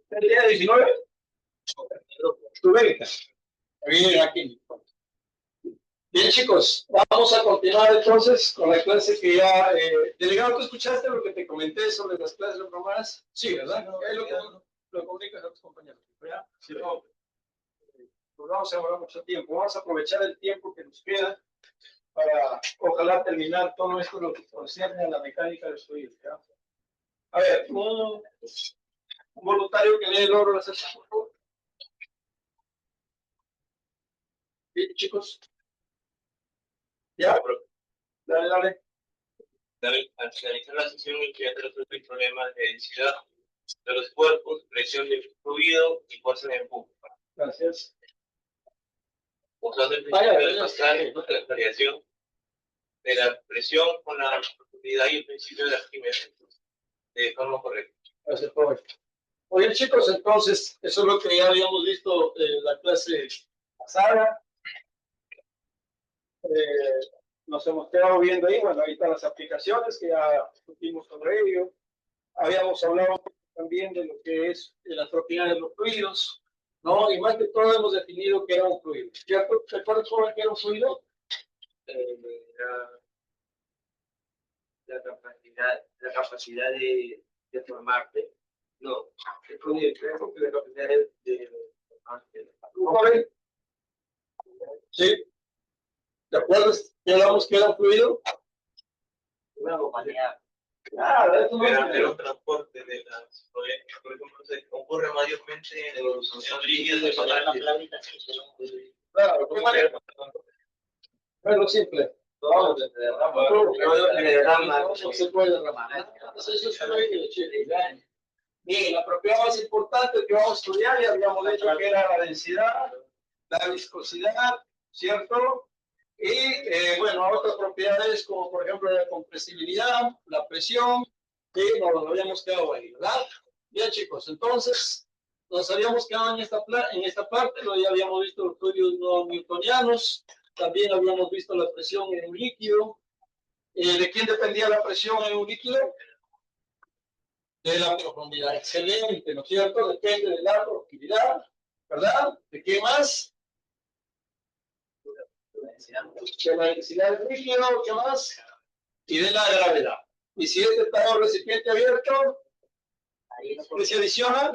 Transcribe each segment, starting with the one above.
El día 19, tu beca. Bien, aquí. Bien, chicos, vamos a continuar entonces con la clase que ya... delegado, ¿tú escuchaste lo que te comenté sobre las clases programadas? Sí, ¿verdad? Es lo que lo comunicas a tus compañeros. ¿Ya? Sí, no, pues vamos a demorar mucho tiempo. Vamos a aprovechar el tiempo que nos queda para, ojalá, terminar todo esto lo que concierne a la mecánica de fluidos. ¿Ya? A ver, un voluntario que lee el oro de la sesión, por favor. Bien, chicos. ¿Ya? Dale, dale. Al finalizar la sesión, el estudiante resuelve el problema de densidad de los cuerpos, presión de fluido y fuerza de empuje. Gracias. Usando el principio de Pascal, la variación de la presión con la profundidad y el principio de Arquímedes de forma correcta. Gracias, profe. Oye, chicos, entonces, eso es lo que ya habíamos visto en la clase pasada. Nos hemos quedado viendo ahí, bueno, ahí están las aplicaciones que ya discutimos sobre ello. Habíamos hablado también de lo que es las propiedades de los fluidos, ¿no? Y más que todo hemos definido que era un fluido. ¿Cierto? ¿Recuerdas sobre qué era un fluido? La capacidad de formarte. No, el fluido creo que la capacidad de formarte. Sí. ¿Te acuerdas que hablamos que era un fluido? Una compañía. Claro, eso no Era un transporte de las, por ejemplo, se ocurre mayormente en los líquidos de claro, ¿qué manera? Bueno, simple. No se puede derramar. Entonces, eso es fluido, chicos. Bien, la propiedad más importante que vamos a estudiar, ya habíamos dicho que era la densidad, la viscosidad, ¿cierto? Y, bueno, otras propiedades como, por ejemplo, la compresibilidad, la presión, que nos habíamos quedado ahí, ¿verdad? Bien, chicos, entonces, nos habíamos quedado en esta parte, ya habíamos visto los fluidos no newtonianos, también habíamos visto la presión en un líquido. ¿De quién dependía la presión en un líquido? De la profundidad. Excelente, ¿no es cierto? Depende de la profundidad, ¿verdad? ¿De qué más? De la densidad del líquido, ¿qué más? Y de la gravedad. Y si este está un recipiente abierto, ¿qué se adiciona?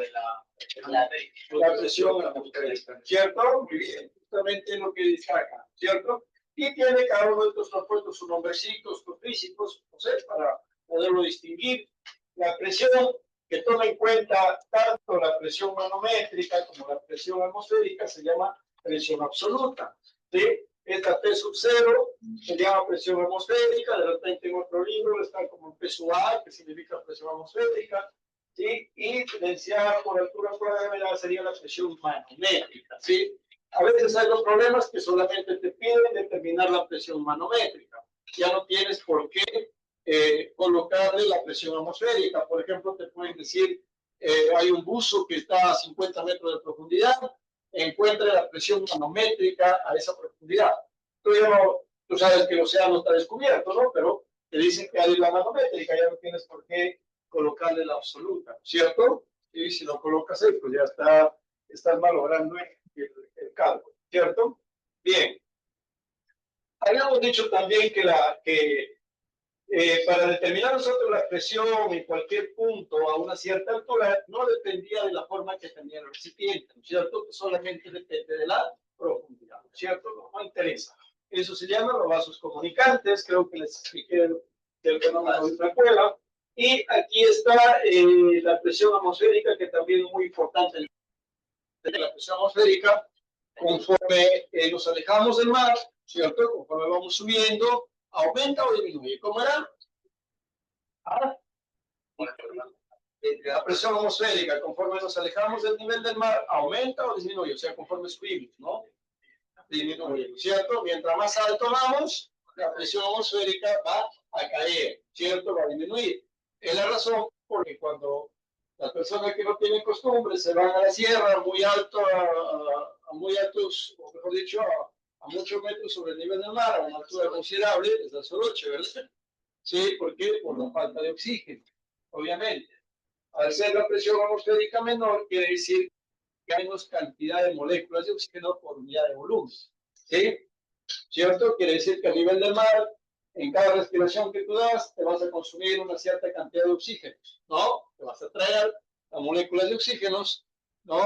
La presión atmosférica, ¿cierto? Muy bien, justamente lo que dice acá, ¿cierto? Y tiene cada uno de estos compuestos sus nombrecitos, sus físicos, no sé, para poderlo distinguir. La presión que toma en cuenta tanto la presión manométrica como la presión atmosférica se llama presión absoluta. ¿Sí? Esta P sub 0 se llama presión atmosférica, de repente en otro libro está como P sub A, que significa presión atmosférica, ¿sí? Y densidad por altura por gravedad sería la presión manométrica, ¿sí? A veces hay los problemas que solamente te piden determinar la presión manométrica. Ya no tienes por qué colocarle la presión atmosférica. Por ejemplo, te pueden decir, hay un buzo que está a 50 metros de profundidad, encuentre la presión manométrica a esa profundidad. Tú sabes que el océano está descubierto, ¿no? Pero te dicen que hay la manométrica, ya no tienes por qué colocarle la absoluta, ¿cierto? Y si lo colocas ahí, pues ya estás malogrando el cálculo, ¿cierto? Bien. Habíamos dicho también que para determinar nosotros la presión en cualquier punto a una cierta altura no dependía de la forma que tenía el recipiente, ¿no es cierto? Solamente depende de la profundidad, ¿no es cierto? No interesa. Eso se llama los vasos comunicantes, creo que les expliqué el fenómeno de la escuela. Y aquí está la presión atmosférica, que también es muy importante. La presión atmosférica, conforme nos alejamos del mar, ¿cierto? Conforme vamos subiendo, aumenta o disminuye. ¿Cómo era? ¿Ah? La presión atmosférica, conforme nos alejamos del nivel del mar, aumenta o disminuye. O sea, conforme subimos, ¿no? Disminuye, ¿cierto? Mientras más alto vamos, la presión atmosférica va a caer, ¿cierto? Va a disminuir. Es la razón porque cuando las personas que no tienen costumbre se van a la sierra muy alto, a muy altos, o mejor dicho, a muchos metros sobre el nivel del mar, a una altura considerable, es la soroche, ¿verdad? Sí, ¿por qué? Por la falta de oxígeno. obviamente. Al ser la presión atmosférica menor, quiere decir que hay menos cantidad de moléculas de oxígeno por unidad de volumen. ¿Sí? ¿Cierto? Quiere decir que a nivel del mar, en cada respiración que tú das, te vas a consumir una cierta cantidad de oxígeno, ¿no? Te vas a traer las moléculas de oxígenos, ¿no?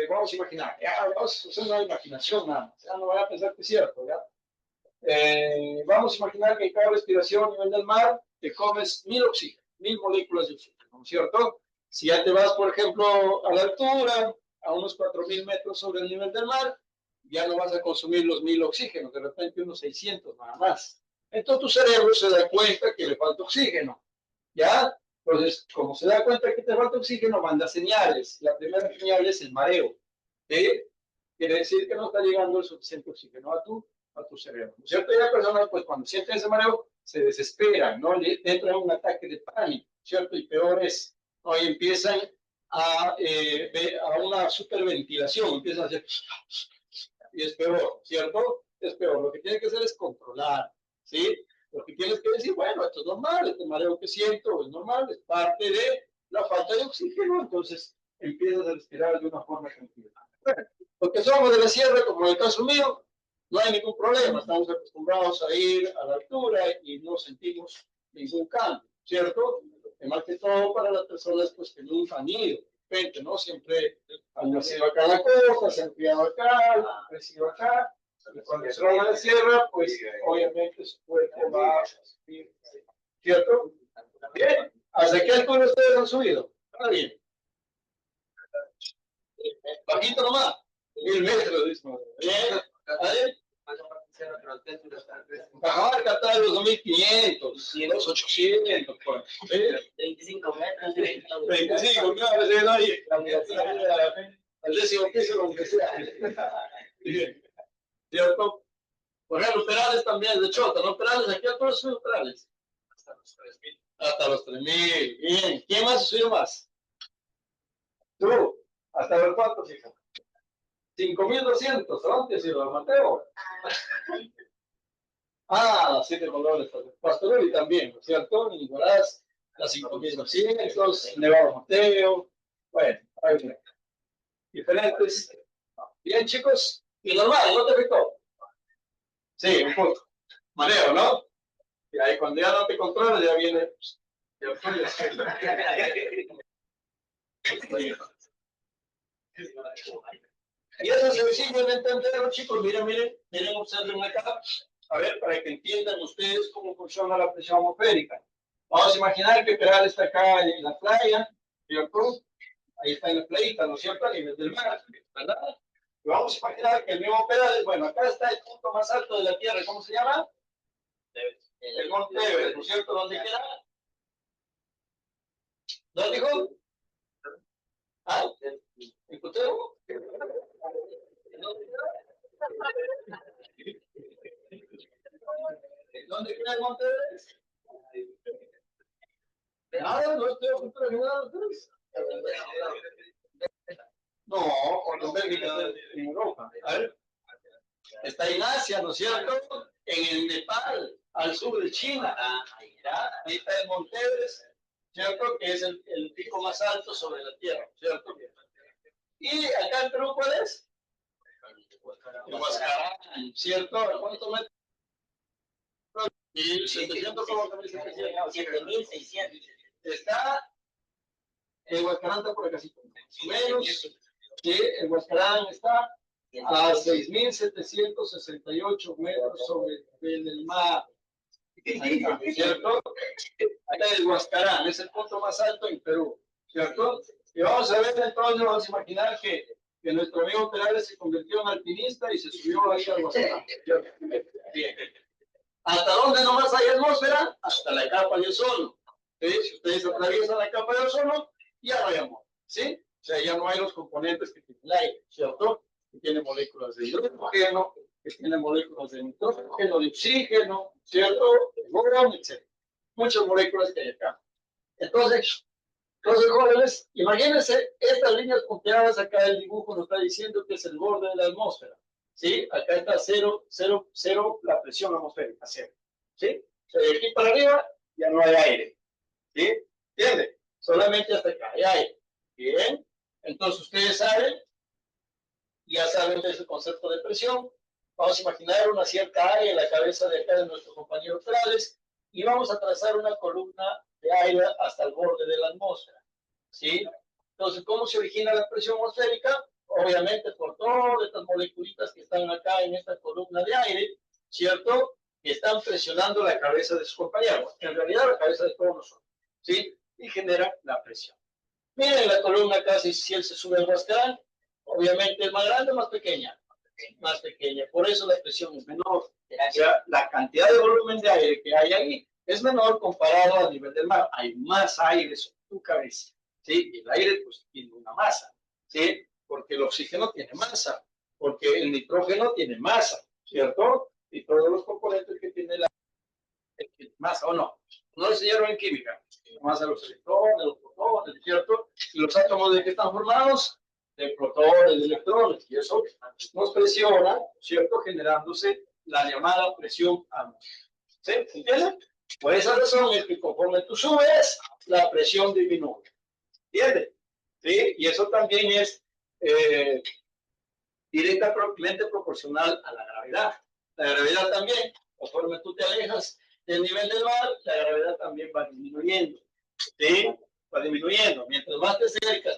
Vamos a imaginar, ya, vamos a hacer una imaginación nada más, ya no voy a pensar que es cierto, ¿ya? Vamos a imaginar que en cada respiración a nivel del mar te comes 1000 oxígenos, 1000 moléculas de oxígeno, ¿no es cierto? Si ya te vas, por ejemplo, a la altura, a unos 4000 metros sobre el nivel del mar, ya no vas a consumir los 1000 oxígenos, de repente unos 600 nada más. Entonces tu cerebro se da cuenta que le falta oxígeno, ¿ya? Entonces, como se da cuenta que te falta oxígeno, manda señales. La primera señal es el mareo, ¿sí? Quiere decir que no está llegando el suficiente oxígeno a tu cerebro, ¿no es cierto? Y la persona, pues cuando siente ese mareo, se desespera, ¿no? Le entra un ataque de pánico, ¿cierto? Y peor es, ¿no? Y empiezan a una superventilación, empiezan a hacer y es peor, ¿cierto? Es peor. Lo que tienes que hacer es controlar, ¿sí? Lo que tienes que decir, bueno, esto es normal, este mareo que siento es normal, es parte de la falta de oxígeno, entonces empiezas a respirar de una forma tranquila. Bueno, porque somos de la sierra, como en el caso mío, no hay ningún problema, estamos acostumbrados a ir a la altura y no sentimos ningún cambio, ¿cierto? Y más que todo para las personas pues, que nunca han ido, de repente, ¿no? Siempre han nacido acá en la costa, se han criado acá, han crecido acá, y cuando se van a la sierra, pues obviamente su cuerpo va a subir, ¿cierto? Bien, ¿hasta qué altura ustedes han subido? Está bien. Bajito nomás, 1000 metros, dice. Bien, ¿vale? Cajamarca está de los 2500, los 800, pues. 25 metros. 25, claro, sí, ahí. Al décimo piso, donde sea. Bien. ¿Cierto? Por ejemplo, Perales también, de Chota, ¿no? Perales, aquí a todos son Perales. Hasta los 3000. Hasta los 3000. Bien. ¿Quién más subió más? Tú. ¿Hasta los cuántos, hija? 5200, ¿dónde has ido, Mateo? Ah, 7 colores. Pastorelli también, ¿no es cierto? Nicolás, las 5200, Nevado Mateo. Bueno, ahí viene. Diferentes. Bien, chicos. Y normal, ¿no te afectó? Sí, un poco. Mareo, ¿no? Y ahí cuando ya no te controlas, ya viene. Y eso es sencillo de entender, chicos. Miren, observen acá. A ver, para que entiendan ustedes cómo funciona la presión atmosférica. Vamos a imaginar que Peral está acá en la playa, ¿cierto? Ahí está en la playita, ¿no es cierto? A nivel del mar, ¿verdad? Y vamos a imaginar que el mismo Peral, bueno, acá está el punto más alto de la Tierra, ¿cómo se llama? El Monte Everest, ¿no es cierto? ¿Dónde queda? ¿Dónde dijo? ¿Ah? ¿En Cotero? ¿Dónde queda el Monte Everest? Nada, no estoy acostumbrado. No, con Bélgica en Europa. A ver. Está en Asia, ¿no es cierto? En el Nepal, al sur de China. Ahí está el Monte Everest, ¿cierto? Que es el pico más alto sobre la Tierra, ¿cierto? Y acá en Perú, ¿cuál es? El Huascarán, ¿cierto? ¿Cuántos metros? 1700, ¿cómo que me dice que sí? 7600. Está, el Huascarán está por acá, sí, menos, que el Huascarán está a 6768 metros sobre el nivel del mar. ¿Cierto? Acá es el Huascarán, es el punto más alto en Perú, ¿cierto? Y vamos a ver entonces, vamos a imaginar que nuestro amigo Perales se convirtió en alpinista y se subió ahí al Huascarán. Bien. ¿Hasta dónde nomás hay atmósfera? Hasta la capa de ozono. ¿Sí? Si ustedes atraviesan la capa de ozono, ya no hay amor, ¿sí? O sea, ya no hay los componentes que tiene el aire, ¿cierto? Que tiene moléculas de hidrógeno, que tiene moléculas de nitrógeno, de oxígeno, ¿cierto? De boron, etc. Muchas moléculas que hay acá. Entonces, jóvenes, imagínense estas líneas punteadas acá del dibujo nos está diciendo que es el borde de la atmósfera. ¿Sí? Acá está cero la presión atmosférica, cero. ¿Sí? O sea, de aquí para arriba ya no hay aire. ¿Sí? ¿Entiende? So, solamente hasta acá hay aire. Bien, entonces ustedes saben, ya saben ustedes el concepto de presión. Vamos a imaginar una cierta área en la cabeza de acá de nuestro compañero Perales y vamos a trazar una columna de aire hasta el borde de la atmósfera. ¿Sí? Entonces, ¿cómo se origina la presión atmosférica? Obviamente por todas estas moleculitas que están acá en esta columna de aire, ¿cierto? Que están presionando la cabeza de sus compañeros. En realidad, la cabeza de todos nosotros. ¿Sí? Y genera la presión. Miren la columna acá, si él se sube al Huascarán, obviamente es más grande o más pequeña. Más pequeña. Por eso la presión es menor. O sea, la cantidad de volumen de aire que hay ahí es menor comparado al nivel del mar. Hay más aire sobre tu cabeza. ¿Sí? Y el aire pues tiene una masa. ¿Sí? Porque el oxígeno tiene masa. Porque el nitrógeno tiene masa. ¿Cierto? Y todos los componentes que tiene la masa, ¿o no? No lo enseñaron en química. Masa, los electrones, los protones, ¿cierto? Y los átomos de qué están formados, de protones, de electrones, y eso nos presiona, ¿cierto? Generándose la llamada presión atmosférica. ¿Sí? ¿Entienden? Por esa razón es que conforme tú subes, la presión disminuye. ¿Entiendes? ¿Sí? Y eso también es directamente proporcional a la gravedad. La gravedad también, conforme tú te alejas del nivel del mar, la gravedad también va disminuyendo. ¿Sí? Va disminuyendo. Mientras más te acercas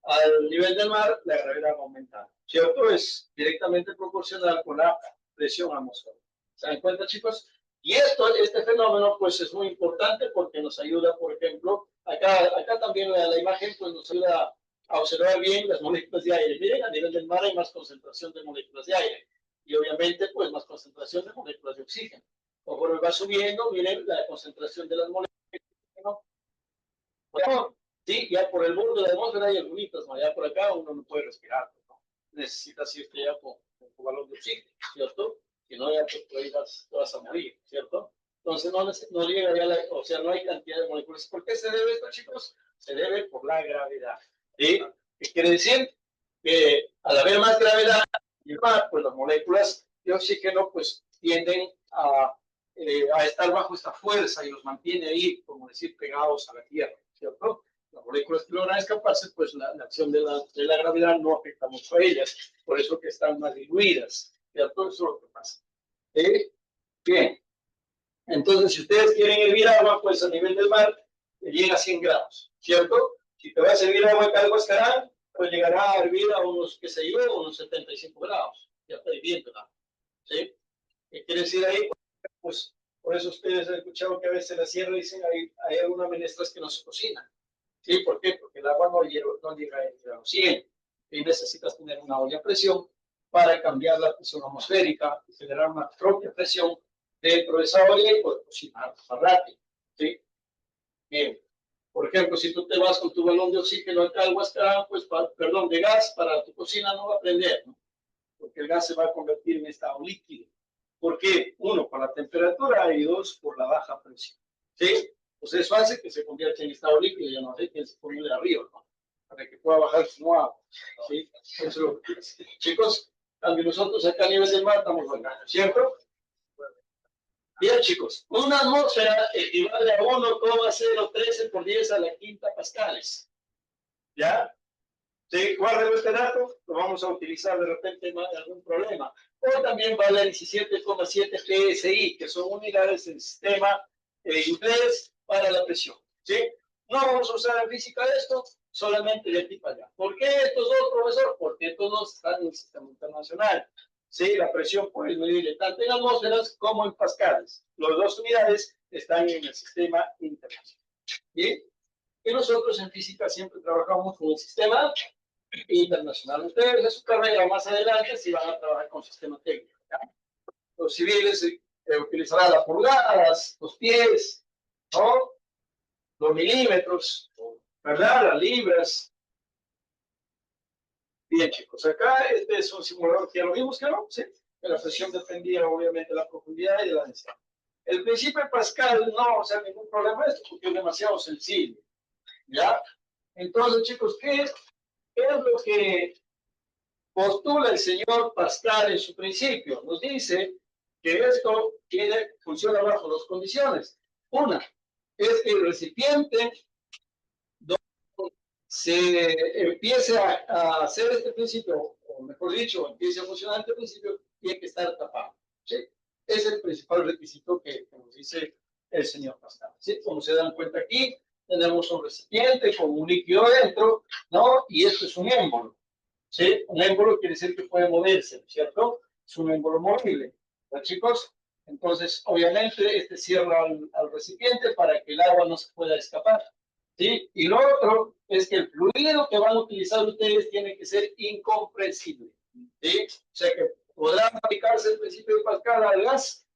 al nivel del mar, la gravedad va aumentando. ¿Cierto? Es directamente proporcional con la presión atmosférica. ¿Se dan cuenta, chicos? Y este fenómeno, pues, es muy importante porque nos ayuda, por ejemplo, acá también la imagen, pues, nos ayuda a observar bien las moléculas de aire. Miren, a nivel del mar hay más concentración de moléculas de aire. Y obviamente, pues, más concentración de moléculas de oxígeno. Conforme va subiendo, miren la concentración de las moléculas de oxígeno. Bueno, sí, ya por el borde de la atmósfera hay algunitas, ¿no? Ya por acá uno no puede respirar, ¿no? Necesitas irte ya con balón de oxígeno, ¿cierto? Si no, ya pues, ahí vas a morir, ¿cierto? Entonces no llega ya o sea, no hay cantidad de moléculas. ¿Por qué se debe esto, chicos? Se debe por la gravedad. ¿Sí? ¿Qué quiere decir? Que al haber más gravedad y más, pues las moléculas de oxígeno pues tienden a estar bajo esta fuerza y los mantiene ahí, como decir, pegados a la Tierra, ¿cierto? Las moléculas que logran escaparse, pues la acción de la gravedad no afecta mucho a ellas, por eso que están más diluidas, ¿cierto? Eso es lo que pasa. Bien, entonces si ustedes quieren hervir agua, pues a nivel del mar llega a 100 grados, ¿cierto? Si te vas a hervir agua acá al Huascarán, pues llegará a hervir a unos, qué sé yo, unos 75 grados, ya está hirviendo, ¿no? ¿Sí? ¿Qué quiere decir ahí? Pues por eso ustedes han escuchado que a veces en la sierra dicen hay algunas menestras que no se cocinan. ¿Sí? ¿Por qué? Porque el agua no llega a los 100 y necesitas tener una olla a presión para cambiar la presión atmosférica y generar una propia presión dentro de esa olla y poder cocinar más rápido. ¿Sí? Bien. Por ejemplo, si tú te vas con tu balón de oxígeno acá al Huascarán, pues, perdón, de gas para tu cocina no va a prender, ¿no? Porque el gas se va a convertir en estado líquido. ¿Por qué? Uno, por la temperatura y dos, por la baja presión. ¿Sí? Pues eso hace que se convierta en estado líquido, ya no hay que ponerle arriba, ¿no? Para que pueda bajar su agua. ¿Sí? Eso, chicos, también nosotros acá a nivel del mar estamos bajando, ¿cierto? Bien, chicos, una atmósfera equivale a 1,013 por 10 a la quinta pascales. ¿Ya? ¿Sí? Guarden este dato, lo vamos a utilizar de repente en algún problema. O también vale 17,7 PSI, que son unidades del sistema inglés para la presión. ¿Sí? No vamos a usar en física esto, solamente de aquí para allá. ¿Por qué estos dos, profesor? Porque estos dos están en el sistema internacional. ¿Sí? La presión puede medir tanto en atmósferas como en pascales. Las dos unidades están en el sistema internacional. ¿Sí? Y nosotros en física siempre trabajamos con el sistema internacional. Ustedes en su carrera más adelante si van a trabajar con sistema técnico. ¿Ya? Los civiles utilizarán las pulgadas, los pies, ¿no? Los milímetros, ¿verdad? Las libras. Bien, chicos, acá este es un simulador que ya lo vimos, que no, ¿sí? La presión dependía obviamente de la profundidad y de la densidad. El principio de Pascal no va a ser ningún problema esto porque es demasiado sencillo. ¿Ya? Entonces, chicos, ¿qué es lo que postula el señor Pascal en su principio? Nos dice que esto funciona bajo dos condiciones. Una es que el recipiente se empiece a hacer este principio, o mejor dicho, empiece a funcionar este principio, tiene que estar tapado. ¿Sí? Es el principal requisito que nos dice el señor Pascal. ¿Sí? Como se dan cuenta aquí, tenemos un recipiente con un líquido dentro, ¿no? Y esto es un émbolo. ¿Sí? Un émbolo quiere decir que puede moverse, ¿cierto? Es un émbolo movible, ¿verdad, chicos? Entonces, obviamente, este cierra al recipiente para que el agua no se pueda escapar. ¿Sí? Y lo otro es que el fluido que van a utilizar ustedes tiene que ser incomprensible. ¿Sí? O sea que podrá aplicarse el principio de Pascal al gas,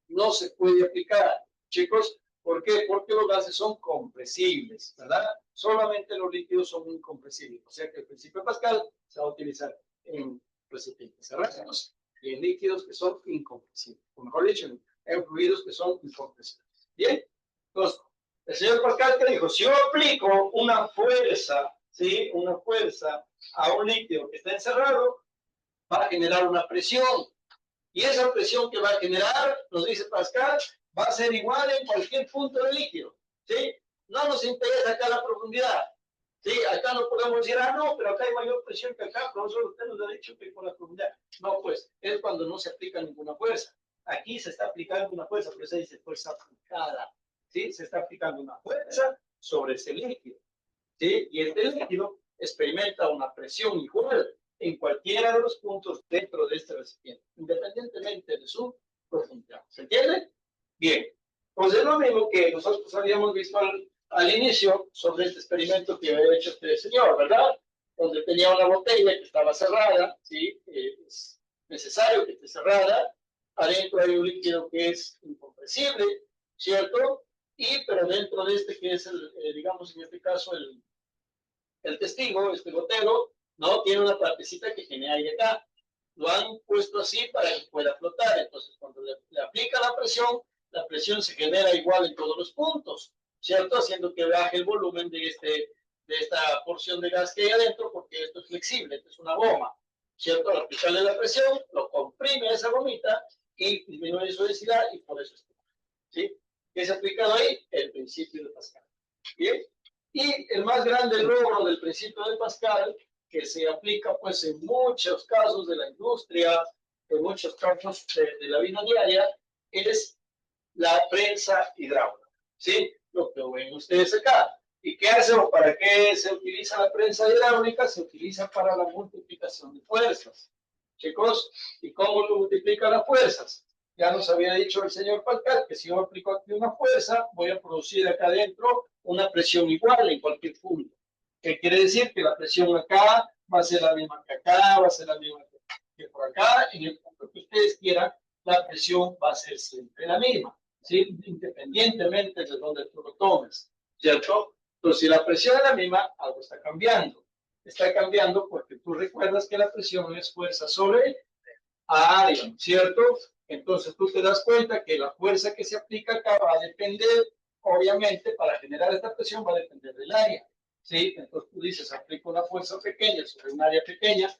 no se puede aplicar, chicos. ¿Por qué? Porque los gases son compresibles, ¿verdad? Solamente los líquidos son incompresibles. O sea que el principio de Pascal se va a utilizar en recipientes cerrados y en líquidos que son incompresibles. O mejor dicho, en fluidos que son incompresibles. Bien, entonces, el señor Pascal que dijo, si yo aplico una fuerza, ¿sí? Una fuerza a un líquido que está encerrado, va a generar una presión. Y esa presión que va a generar, nos dice Pascal, va a ser igual en cualquier punto del líquido. ¿Sí? No nos interesa acá la profundidad. ¿Sí? Acá no podemos decir, no, pero acá hay mayor presión que acá, profesor, usted nos ha dicho que con la profundidad. No, pues, es cuando no se aplica ninguna fuerza. Aquí se está aplicando una fuerza, pero se dice fuerza aplicada. ¿Sí? Se está aplicando una fuerza sobre ese líquido. ¿Sí? Y este líquido experimenta una presión igual en cualquiera de los puntos dentro de este recipiente, independientemente de su profundidad. ¿Se entiende? Bien. Pues es lo mismo que nosotros habíamos visto al inicio sobre este experimento que había hecho este señor, ¿verdad? Donde tenía una botella que estaba cerrada, ¿sí? Es necesario que esté cerrada. Adentro hay un líquido que es incompresible, ¿cierto? Pero dentro de este que es digamos en este caso el testigo, este gotero, no tiene una partecita que genera aire acá. Lo han puesto así para que pueda flotar. Entonces, cuando le aplica la presión se genera igual en todos los puntos, ¿cierto? Haciendo que baje el volumen de esta porción de gas que hay adentro, porque esto es flexible, esto es una goma, ¿cierto? Al aplicarle la presión, lo comprime esa gomita y disminuye su densidad y por eso está. ¿Sí? ¿Qué se ha aplicado ahí? El principio de Pascal. ¿Bien? Y el más grande logro del principio de Pascal, que se aplica pues en muchos casos de la industria, en muchos casos de la vida diaria, es la prensa hidráulica. ¿Sí? Lo que ven ustedes acá. ¿Y qué hace o para qué se utiliza la prensa hidráulica? Se utiliza para la multiplicación de fuerzas. Chicos, ¿y cómo lo multiplica las fuerzas? Ya nos había dicho el señor Pascal que si yo aplico aquí una fuerza, voy a producir acá adentro una presión igual en cualquier punto. ¿Qué quiere decir? Que la presión acá va a ser la misma que acá, va a ser la misma que por acá. En el punto que ustedes quieran, la presión va a ser siempre la misma, ¿sí? Independientemente de donde tú lo tomes, ¿cierto? Entonces, si la presión es la misma, algo está cambiando. Está cambiando porque tú recuerdas que la presión es fuerza sobre área, ¿cierto? Entonces tú te das cuenta que la fuerza que se aplica acá va a depender, obviamente, para generar esta presión va a depender del área, ¿sí? Entonces tú dices, aplico una fuerza pequeña sobre un área pequeña,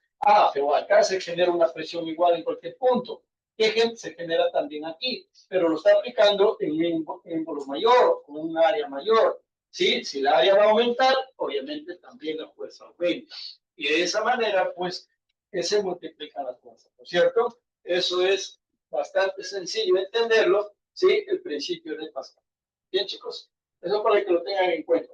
pero acá se genera una presión igual en cualquier punto. ¿Qué se genera también aquí? Pero lo está aplicando en un émbolo mayor, con un área mayor, ¿sí? Si la área va a aumentar, obviamente también la fuerza aumenta. Y de esa manera, pues, que se multiplican las fuerzas, ¿no es cierto? Eso es bastante sencillo de entenderlo, ¿sí? El principio de Pascal. Bien, chicos, eso para que lo tengan en cuenta.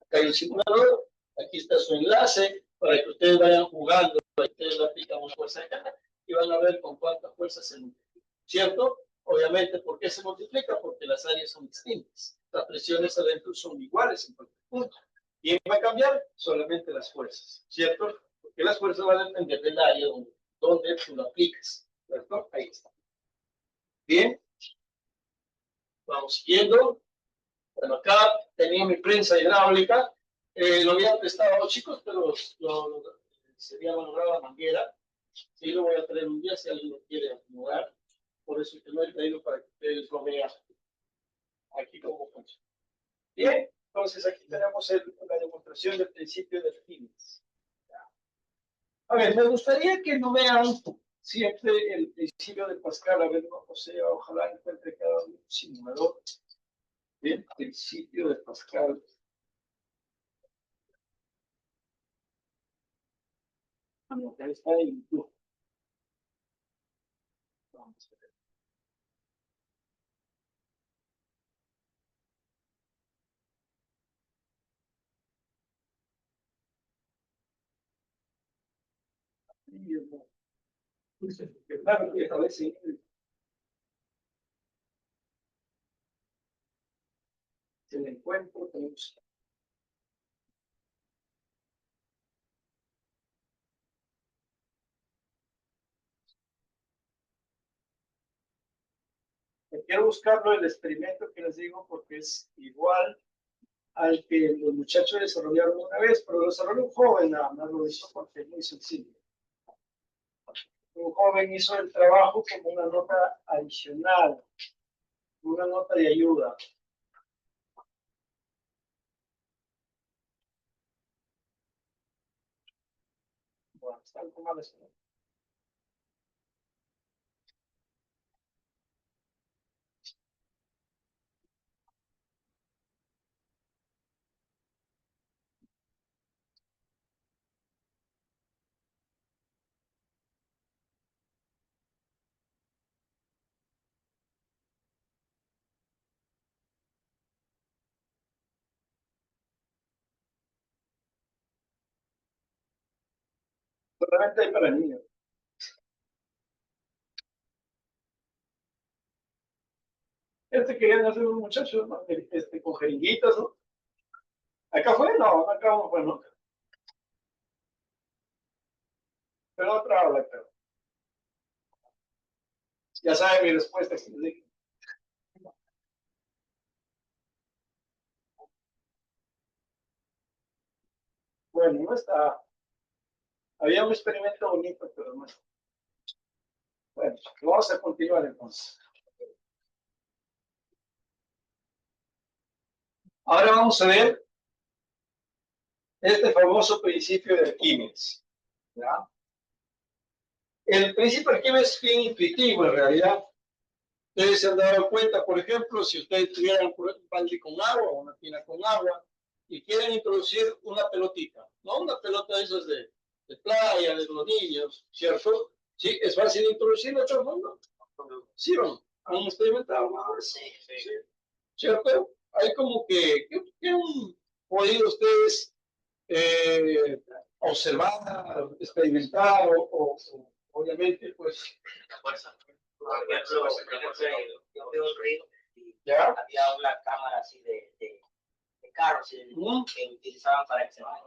Acá hay un simulador, aquí está su enlace, para que ustedes vayan jugando, para que ustedes le aplican una fuerza de acá y van a ver con cuántas fuerzas se multiplica, ¿cierto? Obviamente, ¿por qué se multiplica? Porque las áreas son distintas. Las presiones adentro son iguales en cualquier punto. ¿Quién va a cambiar? Solamente las fuerzas, ¿cierto? Porque las fuerzas van a depender del área donde tú lo apliques, ¿cierto? Ahí está. Bien. Vamos siguiendo. Bueno, acá tenía mi prensa hidráulica. Lo había prestado a los chicos, pero se había malogrado la manguera. Sí, lo voy a traer un día si alguien lo quiere acomodar. Por eso que lo he traído para que ustedes lo vean aquí cómo funciona. Bien, entonces aquí tenemos la demostración del principio de Arquímedes. A ver, me gustaría que no vean siempre el principio de Pascal. A ver, o sea, ojalá encuentre cada simulador. Bien, principio de Pascal. Ahí está ahí. Vamos a ver. Claro que esta vez sí. Se le encuentro, tenemos. Quiero buscarlo el experimento que les digo porque es igual al que los muchachos desarrollaron una vez, pero lo desarrolló un joven nada más, lo hizo porque es muy sencillo. Un joven hizo el trabajo como una nota adicional, una nota de ayuda. Bueno, está algo mal eso. Solamente hay para niños. Querían hacer un muchacho, ¿no? Con jeringuitas, ¿no? ¿Acá fue? No, acá no fue, ¿no? Pero otra habla, creo. Ya saben mi respuesta. Bueno, no está. Había un experimento bonito, pero no está. Bueno, vamos a continuar entonces. Ahora vamos a ver este famoso principio de Arquímedes. ¿Ya? El principio de Arquímedes es bien intuitivo en realidad. Ustedes se han dado cuenta, por ejemplo, si ustedes tuvieran un balde con agua o una tina con agua y quieren introducir una pelotita, no una pelota de esas de playa, de los niños, ¿cierto? Sí, es fácil introducirlo a todo el mundo. ¿Sí o no? ¿Han experimentado? Sí, sí. Sí. ¿Cierto? Hay como que han podido ustedes observar, experimentar o obviamente, pues, La fuerza. Por ejemplo, yo fui a un río y ¿ya? había una cámara así de carros que utilizaban para excavar.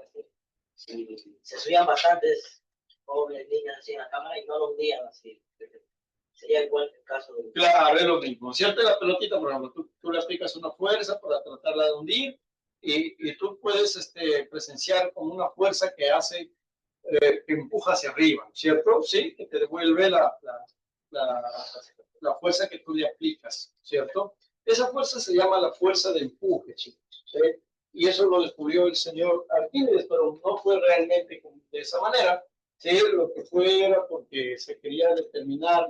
Se subían bastantes jóvenes, niñas así en la cámara y no lo hundían así. Sería igual que el caso de... Claro, es lo mismo. ¿Cierto? La pelotita, por ejemplo, tú le aplicas una fuerza para tratarla de hundir y tú puedes presenciar como una fuerza que hace, que empuja hacia arriba, ¿cierto? Sí, que te devuelve la, la fuerza que tú le aplicas, ¿cierto? Esa fuerza se llama la fuerza de empuje, chicos, ¿sí? Y eso lo descubrió el señor Arquímedes, pero no fue realmente de esa manera, ¿sí? Lo que fue era porque se quería determinar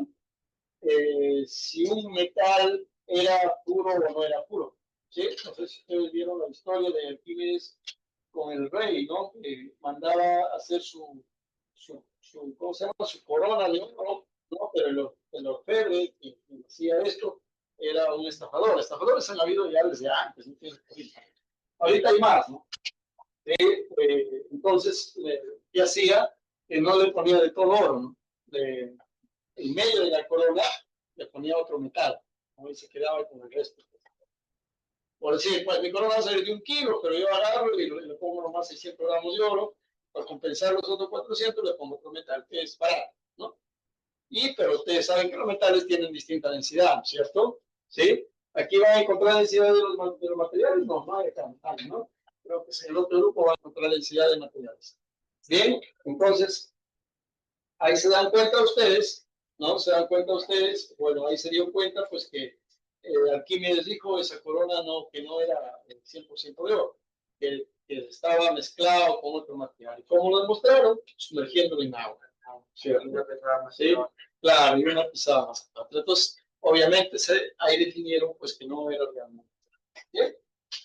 si un metal era puro o no era puro. ¿Sí? No sé si ustedes vieron la historia de Arquímedes con el rey, ¿no? Que mandaba hacer ¿cómo se llama? Su corona de oro, ¿no? Pero el orfebre que hacía esto era un estafador. Estafadores han habido ya desde antes, ¿no? Ahorita hay más, ¿no? Entonces, ¿qué hacía? Que no le ponía de todo oro, ¿no? En medio de la corona le ponía otro metal, ¿no? Y se quedaba con el resto. Por decir, pues mi corona va a salir de 1 kilo, pero yo agarro y le pongo nomás 600 gramos de oro, para compensar los otros 400 le pongo otro metal que es barato, ¿no? Pero ustedes saben que los metales tienen distinta densidad, ¿cierto? ¿Sí? Aquí van a encontrar densidad de los materiales, no hay metales, ¿no? Creo que en el otro grupo van a encontrar densidad de materiales. Bien, entonces, ahí se dan cuenta ustedes, ¿no? Se dan cuenta ustedes, bueno, ahí se dio cuenta, pues que Arquímedes dijo esa corona que no era el 100% de oro, que estaba mezclado con otro material. ¿Y cómo lo demostraron? Sumergiéndolo en agua. ¿Cierto? Sí, claro, y una pesaba más. Entonces, obviamente, ahí definieron pues que no era realmente. ¿Bien?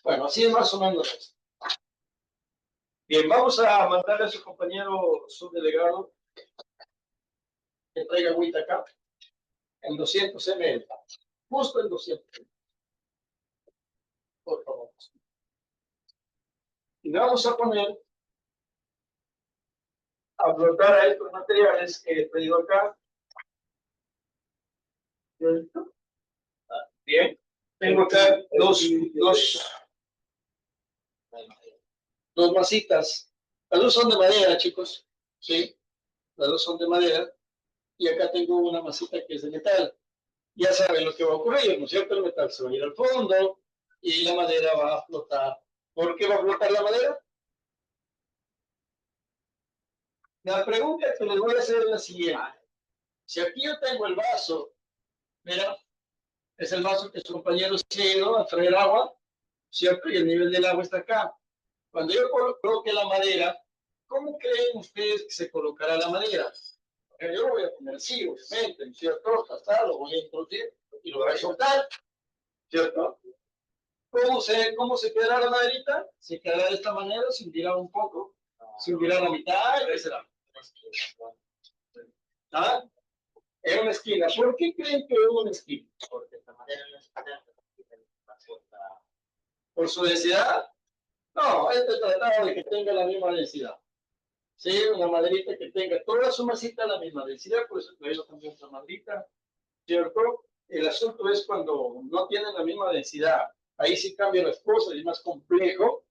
Bueno, así es más o menos eso. Bien, vamos a mandarle a su compañero subdelegado que traiga agüita acá en 200 ml. Justo en 200 ml. Por favor. Y vamos a poner a flotar a estos materiales que he pedido acá. Bien. Tengo acá dos masitas. Las dos son de madera, chicos. Sí, las dos son de madera. Y acá tengo una masita que es de metal. Ya saben lo que va a ocurrir, ¿no es cierto? El metal se va a ir al fondo y la madera va a flotar. ¿Por qué va a flotar la madera? La pregunta que les voy a hacer es la siguiente. Si aquí yo tengo el vaso, mira, es el vaso que su compañero se ha ido a traer agua, ¿cierto? Y el nivel del agua está acá. Cuando yo coloque la madera, ¿cómo creen ustedes que se colocará la madera? Yo lo voy a poner así, obviamente, ¿cierto? Hasta lo voy a introducir y lo voy a soltar, ¿cierto? ¿Cómo se quedará la maderita? Se quedará de esta manera, se hundirá un poco, se hundirá la mitad, ¿qué será? ¿Ah? En una esquina. ¿Por qué creen que es una esquina? Porque esta madera no es ¿Por su densidad? No, este tratado de que tenga la misma densidad. Sí, una maderita que tenga toda su masita la misma densidad, por eso traigo también otra maderita, ¿cierto? El asunto es cuando no tienen la misma densidad. Ahí sí cambian las cosas y es más complejo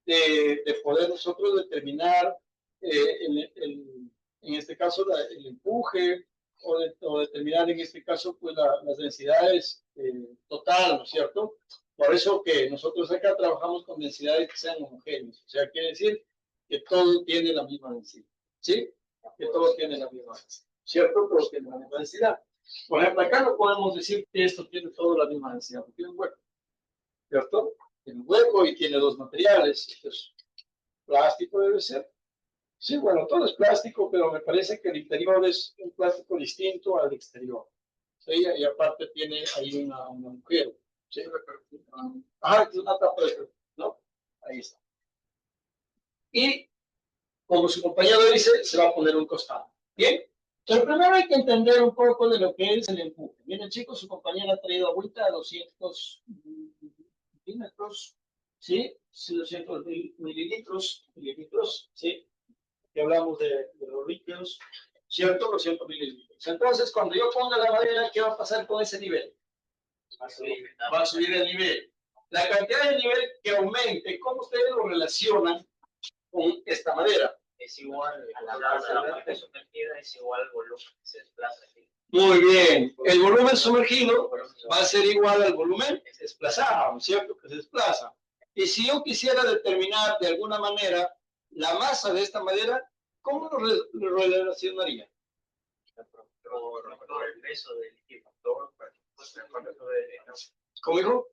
de poder nosotros determinar, en este caso, el empuje o determinar en este caso pues las densidades total, ¿no es cierto? Por eso que nosotros acá trabajamos con densidades que sean homogéneas, o sea, quiere decir que todo tiene la misma densidad, ¿sí? Que todo tiene la misma densidad, ¿cierto? Todo tiene la misma densidad. Por ejemplo, acá no podemos decir que esto tiene toda la misma densidad, porque tiene un hueco, ¿cierto? Tiene un hueco y tiene dos materiales. Entonces, plástico debe ser. Sí, bueno, todo es plástico, pero me parece que el interior es un plástico distinto al exterior. ¿Sí? Y aparte tiene ahí un agujero. ¿Sí? Ah, es una tapa de, ¿no? Ahí está. Y como su compañero dice, se va a poner un costado. ¿Bien? Pero primero hay que entender un poco de lo que es el empuje. Miren, chicos, su compañera ha traído agüita a 200 milímetros, ¿sí? 200 mililitros, ¿sí? Que hablamos de los líquidos, ¿cierto? 200 mililitros. Entonces, cuando yo ponga la madera, ¿qué va a pasar con ese nivel? Va a subir el nivel. La cantidad de nivel que aumente, ¿cómo ustedes lo relacionan con esta madera? Es igual a la parte sumergida, es igual al volumen que se desplaza aquí. Muy bien. El volumen sumergido va a ser igual al volumen desplazado, ¿no es cierto? Que se desplaza. Y si yo quisiera determinar de alguna manera la masa de esta madera, ¿cómo lo relacionaría? Por el peso del equipo. ¿Cómo dijo?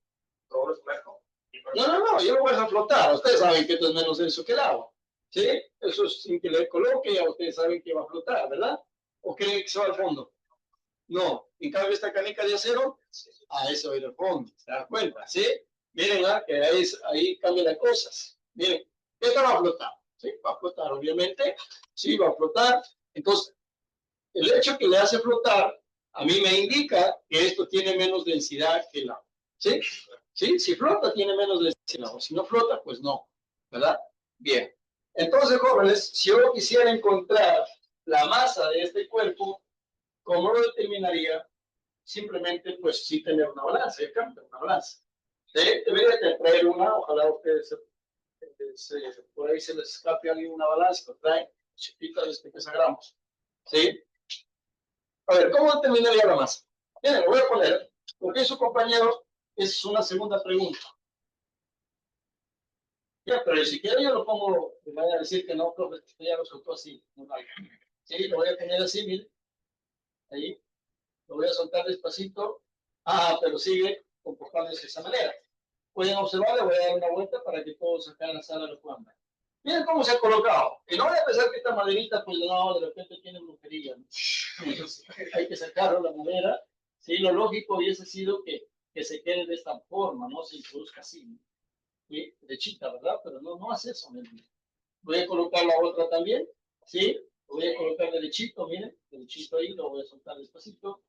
No, yo lo voy a dejar flotar. Ustedes saben que esto es menos denso que el agua. ¿Sí? Eso es sin que le coloque, ya ustedes saben que va a flotar, ¿verdad? ¿O creen que se va al fondo? No. En cambio, esta canica de acero, a eso va a ir al fondo. ¿Se dan cuenta? ¿Sí? Miren, que ahí cambian las cosas. Miren, esta va a flotar. ¿Sí? Va a flotar, obviamente. Sí, va a flotar. Entonces, el hecho que le hace flotar, a mí me indica que esto tiene menos densidad que el agua. ¿Sí? ¿Sí? Si flota, tiene menos densidad. O si no flota, pues no. ¿Verdad? Bien. Entonces, jóvenes, si yo quisiera encontrar la masa de este cuerpo, ¿cómo lo determinaría? Simplemente, pues sí tener una balanza, el cambio, una balanza. Debería traer una, ojalá ustedes por ahí se les escape alguien una balanza, lo traen, chiquita, de 50 gramos. ¿Sí? A ver, ¿cómo determinaría la masa? Bien, lo voy a poner, porque su compañero es una segunda pregunta. Ya, pero si quiere yo lo pongo, me van a decir que no, profe, que ya lo soltó así. No, sí, lo voy a poner así, mire. Ahí. Lo voy a soltar despacito. Ah, pero sigue comportándose de esa manera. Pueden observar, le voy a dar una vuelta para que todos acá en la sala lo puedan ver. Miren cómo se ha colocado. Y no voy a pensar que esta maderita, pues no, de repente tiene brujería. ¿No? Hay que sacarlo la madera. Sí, lo lógico hubiese sido que se quede de esta forma, no se introduzca así. ¿No? ¿Sí? Derechita, ¿verdad? Pero no hace eso, ¿no? Voy a colocar la otra también, ¿sí? Lo voy a colocar derechito, miren, derechito ahí, lo voy a soltar despacito.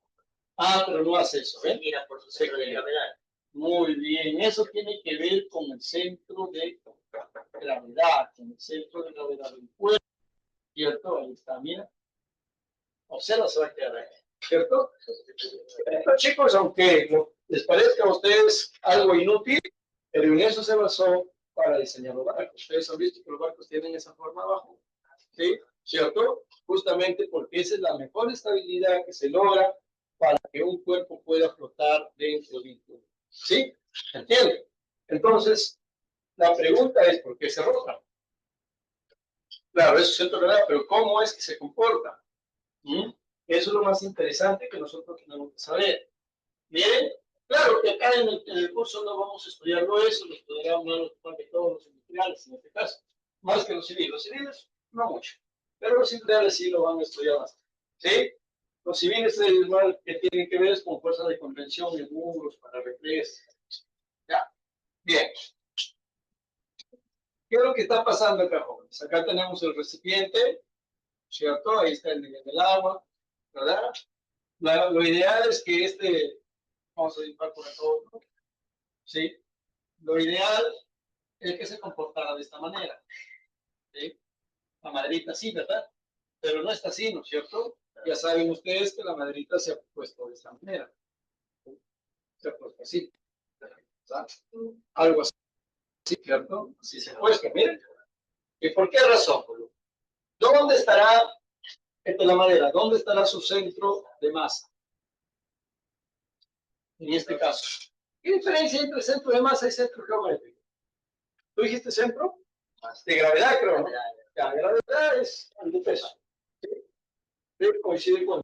Ah, pero no hace eso, ¿ven? Mira por su centro de gravedad. Muy bien, eso tiene que ver con el centro de gravedad, con el centro de gravedad del cuerpo, ¿cierto? Ahí está, mira. Observa, se va a quedar ahí, ¿cierto? Estos chicos, aunque les parezca a ustedes algo inútil, pero en eso se basó para diseñar los barcos. Ustedes han visto que los barcos tienen esa forma abajo, ¿sí? ¿Cierto? Justamente porque esa es la mejor estabilidad que se logra para que un cuerpo pueda flotar dentro de un cuerpo. ¿Sí? ¿Entienden? Entonces, la pregunta es, ¿por qué se rota? Claro, eso es centro de gravedad, pero ¿cómo es que se comporta? ¿Mm? Eso es lo más interesante que nosotros tenemos que saber. Miren, claro que acá en el curso no vamos a estudiarlo eso, lo estudiarán más que todos los industriales en este caso, más que los civiles. Los civiles no mucho, pero los industriales sí lo van a estudiar más. ¿Sí? Los civiles es más que tienen que ver es con fuerza de contención en muros, para repliegues. Ya, bien. ¿Qué es lo que está pasando acá, jóvenes? Acá tenemos el recipiente, ¿cierto? Ahí está el nivel del agua, ¿verdad? Lo ideal es que vamos a dibujar por acá otro, ¿sí? Lo ideal es que se comportara de esta manera, ¿sí? La maderita sí, ¿verdad? Pero no está así, ¿no es cierto? Ya saben ustedes que la maderita se ha puesto de esta manera, ¿sí? Se ha puesto así, ¿verdad? Algo así, ¿cierto? Así se ha puesto, miren. ¿Y por qué razón? ¿Dónde estará, esta es la madera, dónde estará su centro de masa? En este caso. ¿Qué diferencia entre centro de masa y centro geométrico? ¿Tú dijiste centro? De gravedad, creo, ¿no? La gravedad es el de peso. ¿Sí? Coincide con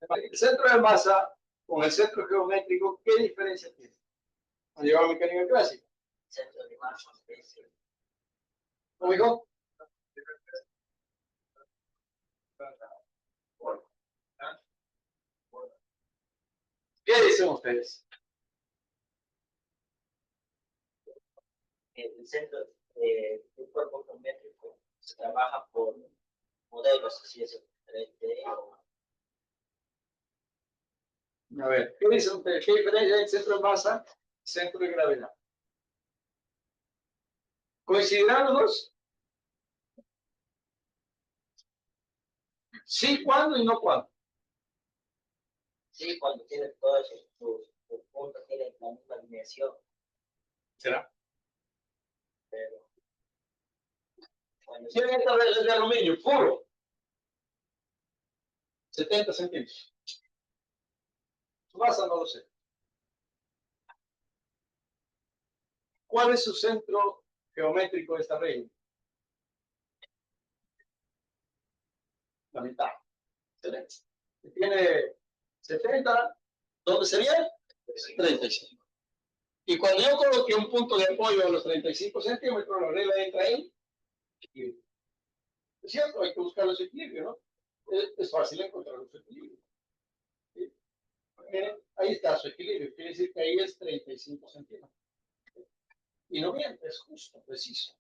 el centro de masa con el centro geométrico. ¿Qué diferencia tiene? ¿Han llevado mecánica clásica? Centro de masa. ¿Cómo dijo? ¿Qué dicen ustedes? El centro del cuerpo geométrico se trabaja por modelos así de 3D o A ver, ¿qué dicen ustedes? ¿Qué diferencia hay entre centro de masa y centro de gravedad? ¿Coincidirándonos? Sí, ¿cuándo y no cuándo? sí, cuando tienen todos sus puntos, tienen la misma dimensión, ¿Será? pero cuando Tienen esta vez de aluminio puro. 70 centímetros. Su masa no lo sé. ¿Cuál es su centro geométrico de esta regla? La mitad. Excelente. Tiene 70, ¿dónde sería? 35. Y cuando yo coloque un punto de apoyo a los 35 centímetros, la regla entra ahí. Es cierto, hay que buscar los equilibrios, ¿no? Es fácil encontrar los equilibrios. ¿Sí? Miren, ahí está su equilibrio. Quiere decir que ahí es 35 centímetros. Y no miente, es justo, preciso.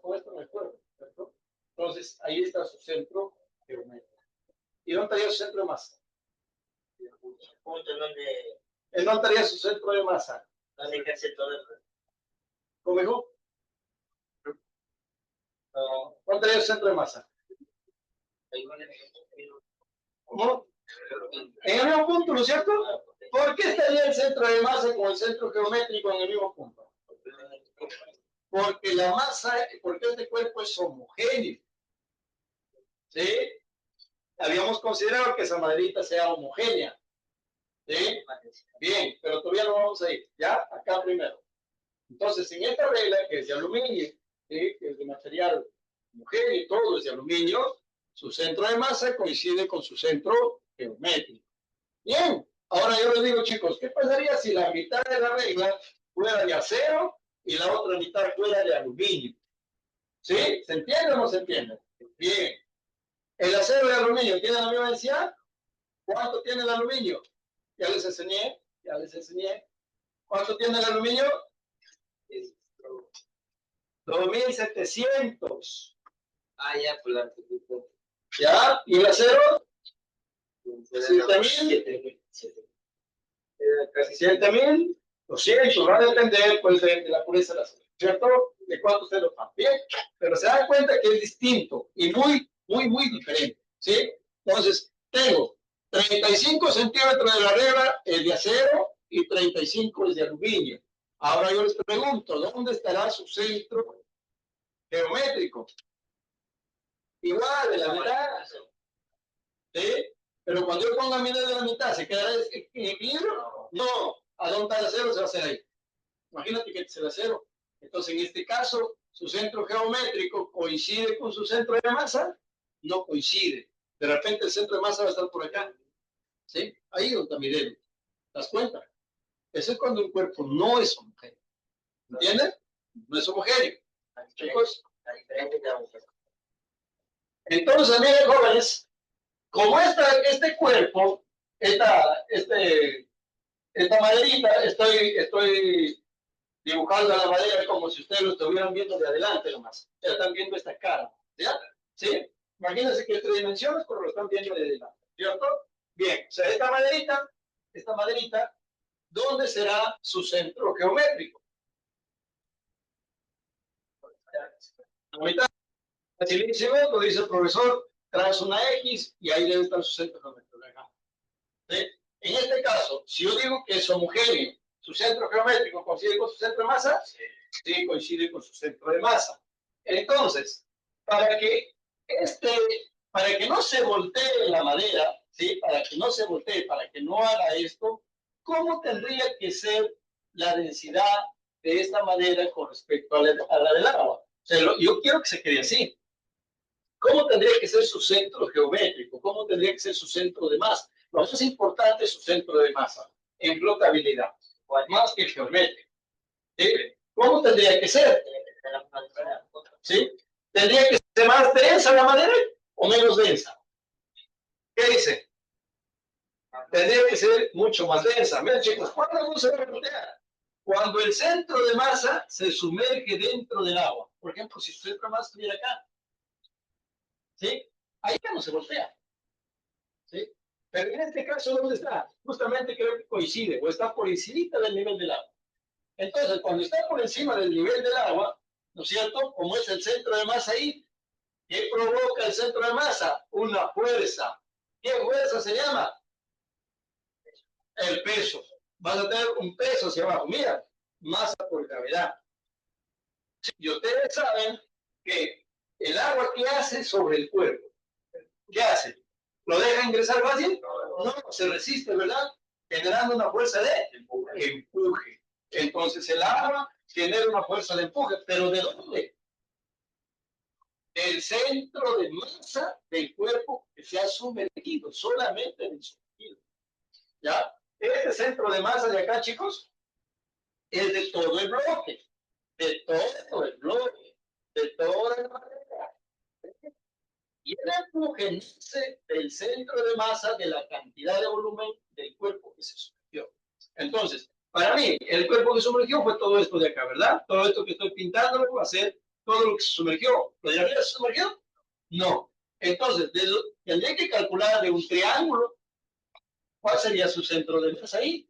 Con esto me acuerdo, ¿cierto? Entonces, ahí está su centro geométrico. ¿Y dónde estaría su centro de masa? punto donde ¿En dónde estaría su centro de masa? ejerce todo el ¿Cómo dijo? ¿Dónde estaría su centro de masa? ¿Cómo? En el mismo punto, ¿no es cierto? ¿Por qué estaría el centro de masa con el centro geométrico en el mismo punto? Porque la masa, porque este cuerpo es homogéneo. ¿Sí? Habíamos considerado que esa maderita sea homogénea. ¿Sí? Bien, pero todavía no vamos a ir. ¿Ya? Acá primero. Entonces, en esta regla, que es de aluminio, ¿sí? Que es de material homogéneo, todo es de aluminio, su centro de masa coincide con su centro geométrico. Bien, ahora yo les digo, chicos, ¿qué pasaría si la mitad de la regla fuera de acero y la otra mitad fuera de aluminio? ¿Sí? ¿Se entiende o no se entiende? Bien. ¿El acero y el aluminio tienen la misma densidad? ¿Cuánto tiene el aluminio? Ya les enseñé, ¿Cuánto tiene el aluminio? 2.700. Ya, pues la. ¿Ya? ¿Y el acero? 7.000. Casi 7.200. Va a depender, pues, de la pureza del acero, ¿cierto? De cuánto usted lo paga. Bien, pero se dan cuenta que es distinto y muy diferente, ¿sí? Entonces, tengo 35 centímetros de la regla, el de acero, y 35 es de aluminio. Ahora yo les pregunto, ¿dónde estará su centro geométrico? Igual, de la mitad, ¿sí? Pero cuando yo ponga mi dedo de la mitad, ¿se quedará en equilibrio? No. ¿A dónde está el acero? Se va a hacer ahí. Imagínate que es el acero. Entonces, en este caso, su centro geométrico coincide con su centro de masa, no coincide. De repente el centro de masa va a estar por acá. ¿Sí? Ahí donde está mi dedo. ¿Te das cuenta? Eso es cuando un cuerpo no es homogéneo. ¿Entienden? No es homogéneo. Chicos. Entonces, miren, jóvenes, como este cuerpo, esta maderita, estoy dibujando la madera como si ustedes lo estuvieran viendo de adelante nomás. Ya están viendo esta cara, ¿ya? ¿Sí? Imagínense que es 3 dimensiones, pero lo están viendo de adelante, ¿cierto? Bien, o sea, esta maderita, ¿dónde será su centro geométrico? Ahorita, facilísimo, lo dice el profesor, tras una X y ahí debe estar su centro geométrico. ¿Sí? En este caso, si yo digo que es homogéneo, su centro geométrico coincide con su centro de masa, sí, coincide con su centro de masa. Entonces, para que no se voltee la madera, ¿sí? Para que no se voltee, para que no haga esto, ¿cómo tendría que ser la densidad de esta madera con respecto a la del agua? O sea, yo quiero que se quede así. ¿Cómo tendría que ser su centro geométrico? ¿Cómo tendría que ser su centro de masa? Lo más importante es su centro de masa en flotabilidad, más que geométrico. ¿Sí? ¿Cómo tendría que ser? ¿Sí? ¿Tendría que ser más densa la madera o menos densa? ¿Qué dice? Tendría que ser mucho más densa. Miren, chicos, ¿cuándo se voltea? Cuando el centro de masa se sumerge dentro del agua. Por ejemplo, si su centro de masa estuviera acá, ¿sí? Ahí ya no se voltea. ¿Sí? Pero en este caso, ¿dónde está? Justamente creo que coincide, o está por encima del nivel del agua. Entonces, cuando está por encima del nivel del agua, ¿no es cierto? Como es el centro de masa ahí, ¿qué provoca el centro de masa? Una fuerza. ¿Qué fuerza se llama? El peso. Vas a tener un peso hacia abajo. Mira, masa por gravedad. Y ustedes saben que el agua, ¿qué hace sobre el cuerpo? ¿Qué hace? ¿Lo deja ingresar fácil? No, se resiste, ¿verdad? Generando una fuerza de empuje. Entonces el agua genera una fuerza de empuje, pero ¿de dónde? Del centro de masa del cuerpo que se ha sumergido, solamente en el sumergido. ¿Ya? Este centro de masa de acá, chicos, es de todo el bloque, de todo el bloque, de toda la madera. Y el empuje nace del centro de masa de la cantidad de volumen del cuerpo que se sumergió. Entonces, para mí, el cuerpo que sumergió fue todo esto de acá, ¿verdad? Todo esto que estoy pintando va a ser todo lo que se sumergió. ¿Lo de arriba se sumergió? No. Entonces, tendría que calcular de un triángulo cuál sería su centro de masa ahí.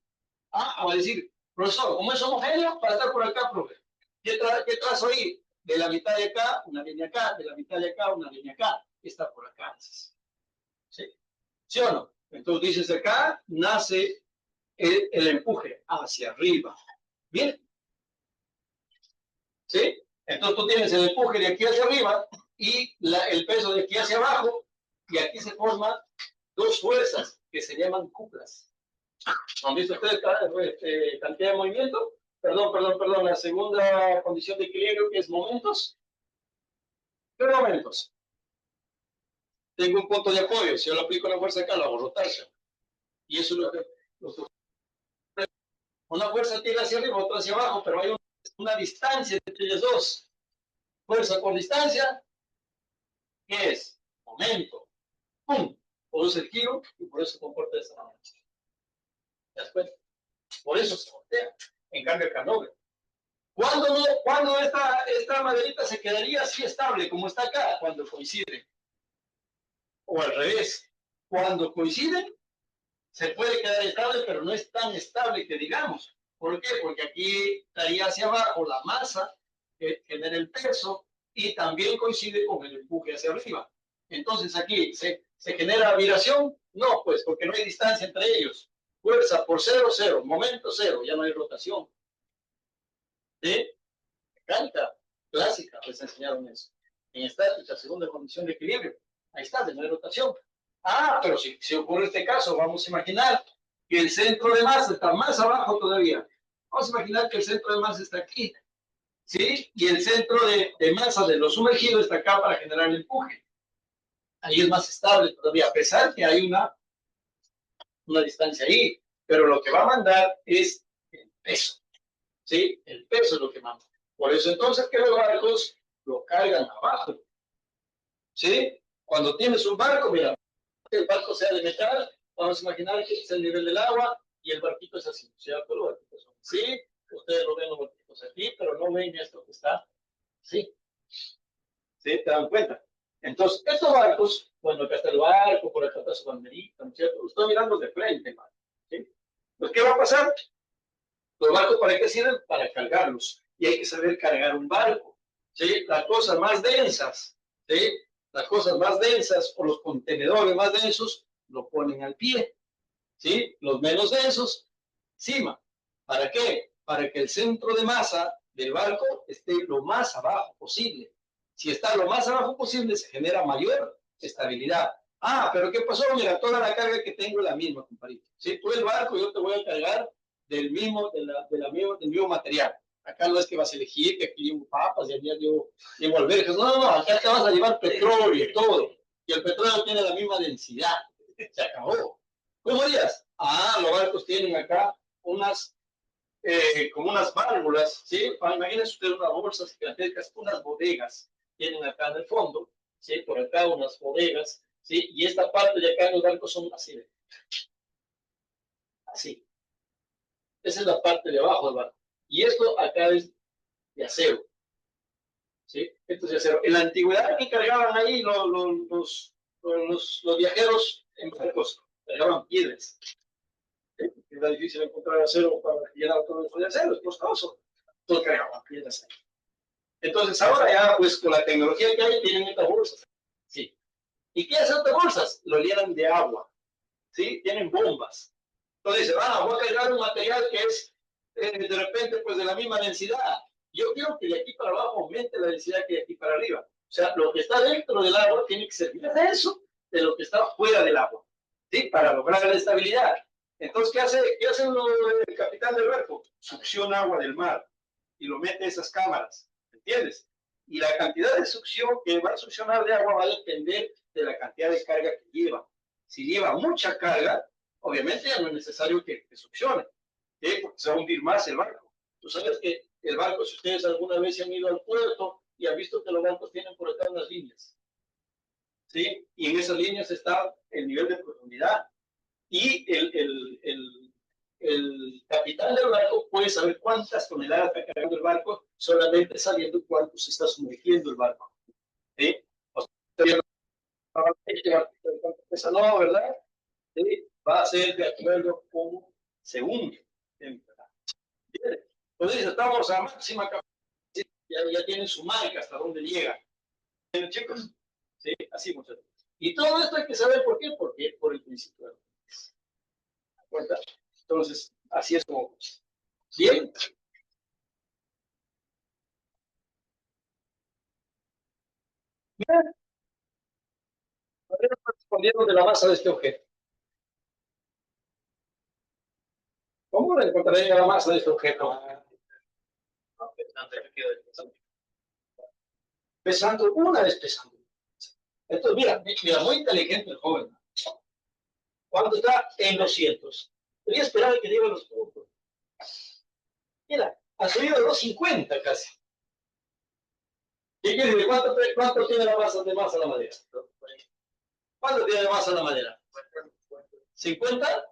Va a decir, profesor, ¿cómo es homogéneo? Para estar por acá, profe. ¿Qué trazo ahí? De la mitad de acá, una línea acá, de la mitad de acá, una línea acá. Está por acá. ¿Sí? ¿Sí o no? Entonces dices, acá nace el empuje hacia arriba. ¿Bien? ¿Sí? Entonces tú tienes el empuje de aquí hacia arriba y el peso de aquí hacia abajo, y aquí se forman dos fuerzas que se llaman cuplas. ¿Han visto ustedes cantidad de movimiento? Perdón, la segunda condición de equilibrio que es momentos. ¿Qué momentos? Tengo un punto de apoyo, si yo le aplico una fuerza acá, lo hago rotarse. Y eso es lo que una fuerza tira hacia arriba, otra hacia abajo, pero hay una distancia entre ellas dos. Fuerza por distancia, ¿qué es? Momento. ¡Pum! Por eso el giro y por eso se comporta de esta manera. ¿Te das cuenta? Por eso se voltea. En cambio, acá no. ¿Cuándo esta maderita se quedaría así estable como está acá? Cuando coinciden. O al revés. Cuando coinciden, se puede quedar estable, pero no es tan estable que digamos. ¿Por qué? Porque aquí estaría hacia abajo la masa que genera el peso y también coincide con el empuje hacia arriba. Entonces aquí se genera vibración. No, pues porque no hay distancia entre ellos. Fuerza por 0, 0, momento 0, ya no hay rotación. ¿Sí? Mecánica clásica les enseñaron eso. En estática, segunda condición de equilibrio. Ahí está, de no hay rotación. Ah, pero si ocurre este caso, vamos a imaginar que el centro de masa está más abajo todavía. Vamos a imaginar que el centro de masa está aquí, ¿sí? Y el centro de masa de lo sumergido está acá para generar el empuje. Ahí es más estable todavía, a pesar que hay una distancia ahí. Pero lo que va a mandar es el peso, ¿sí? El peso es lo que manda. Por eso entonces que los barcos lo cargan abajo, ¿sí? Cuando tienes un barco, mira, el barco sea de metal, vamos a imaginar que es el nivel del agua y el barquito es así, ¿cierto? Los barquitos son así, ustedes lo ven los barquitos aquí, pero no ven esto que está así, ¿sí? ¿Te dan cuenta? Entonces, estos barcos, bueno, acá está el barco, por acá está su banderita, ¿no es cierto? Lo estoy mirando de frente, man, ¿sí? Pues, ¿qué va a pasar? Los barcos, ¿para qué sirven? Para cargarlos. Y hay que saber cargar un barco, ¿sí? Las cosas más densas, ¿sí? Las cosas más densas o los contenedores más densos lo ponen al pie, ¿sí? Los menos densos, encima. ¿Para qué? Para que el centro de masa del barco esté lo más abajo posible. Si está lo más abajo posible, se genera mayor estabilidad. Ah, pero ¿qué pasó? Mira, toda la carga que tengo es la misma, compadrito. Si tú el barco, yo te voy a cargar del mismo material. Acá no es que vas a elegir que aquí llevo papas y allá llevo alberjas. No, no, acá te vas a llevar petróleo y todo. Y el petróleo tiene la misma densidad. Se acabó. ¿Cómo harías? Ah, los barcos tienen acá como unas válvulas, ¿sí? Imagínense ustedes unas bolsas gigantescas, unas bodegas. Tienen acá en el fondo, ¿sí? Por acá unas bodegas, ¿sí? Y esta parte de acá en los barcos son así, así. Esa es la parte de abajo del barco. Y esto acá es de acero, ¿sí? Esto es de acero. En la antigüedad, ¿qué cargaban ahí los viajeros en barcos? Cargaban piedras. Era difícil encontrar acero para llenar todo eso de acero, es costoso. Entonces cargaban piedras ahí. Entonces ahora ya, pues con la tecnología que hay, tienen estas bolsas. Sí. ¿Y qué hacen estas bolsas? Lo llenan de agua. ¿Sí? Tienen bombas. Entonces dice, voy a cargar un material que es de repente pues de la misma densidad. Yo quiero que de aquí para abajo aumente la densidad que de aquí para arriba. O sea, lo que está dentro del agua tiene que ser más denso de lo que está fuera del agua, ¿sí? Para lograr la estabilidad. Entonces, ¿qué hace el capitán del barco? Succiona agua del mar y lo mete en esas cámaras, ¿entiendes? Y la cantidad de succión que va a succionar de agua va a depender de la cantidad de carga que lleva. Si lleva mucha carga, obviamente ya no es necesario que succione, ¿sí? Porque se va a hundir más el barco. Tú sabes que el barco, si ustedes alguna vez se han ido al puerto y han visto que los barcos tienen por acá unas líneas, ¿sí? Y en esas líneas está el nivel de profundidad. Y el capitán del barco puede saber cuántas toneladas está cargando el barco solamente sabiendo cuánto se está sumergiendo el barco, ¿sí? O sea, este barco pesa, no, ¿verdad? ¿Sí? Va a ser de acuerdo con cómo se hunde. Entonces estamos a máxima capacidad, ya tienen su marca hasta dónde llega. ¿Sí, chicos? Sí, así muchachos. Y todo esto hay que saber por qué, porque por el principio de cuenta. Entonces, así es como. Bien. Bien. Respondiendo de la masa de este objeto. ¿Cómo le encontraría la masa de este objeto? Pesando, una vez pesando. Entonces, mira, muy inteligente el joven. Cuando está en los cientos. Quería esperar a que llegue a los puntos. Mira, ha subido de 250 casi. ¿Qué quiere decir? ¿Cuánto tiene la masa de masa la madera? ¿Cuánto tiene de masa la madera? 50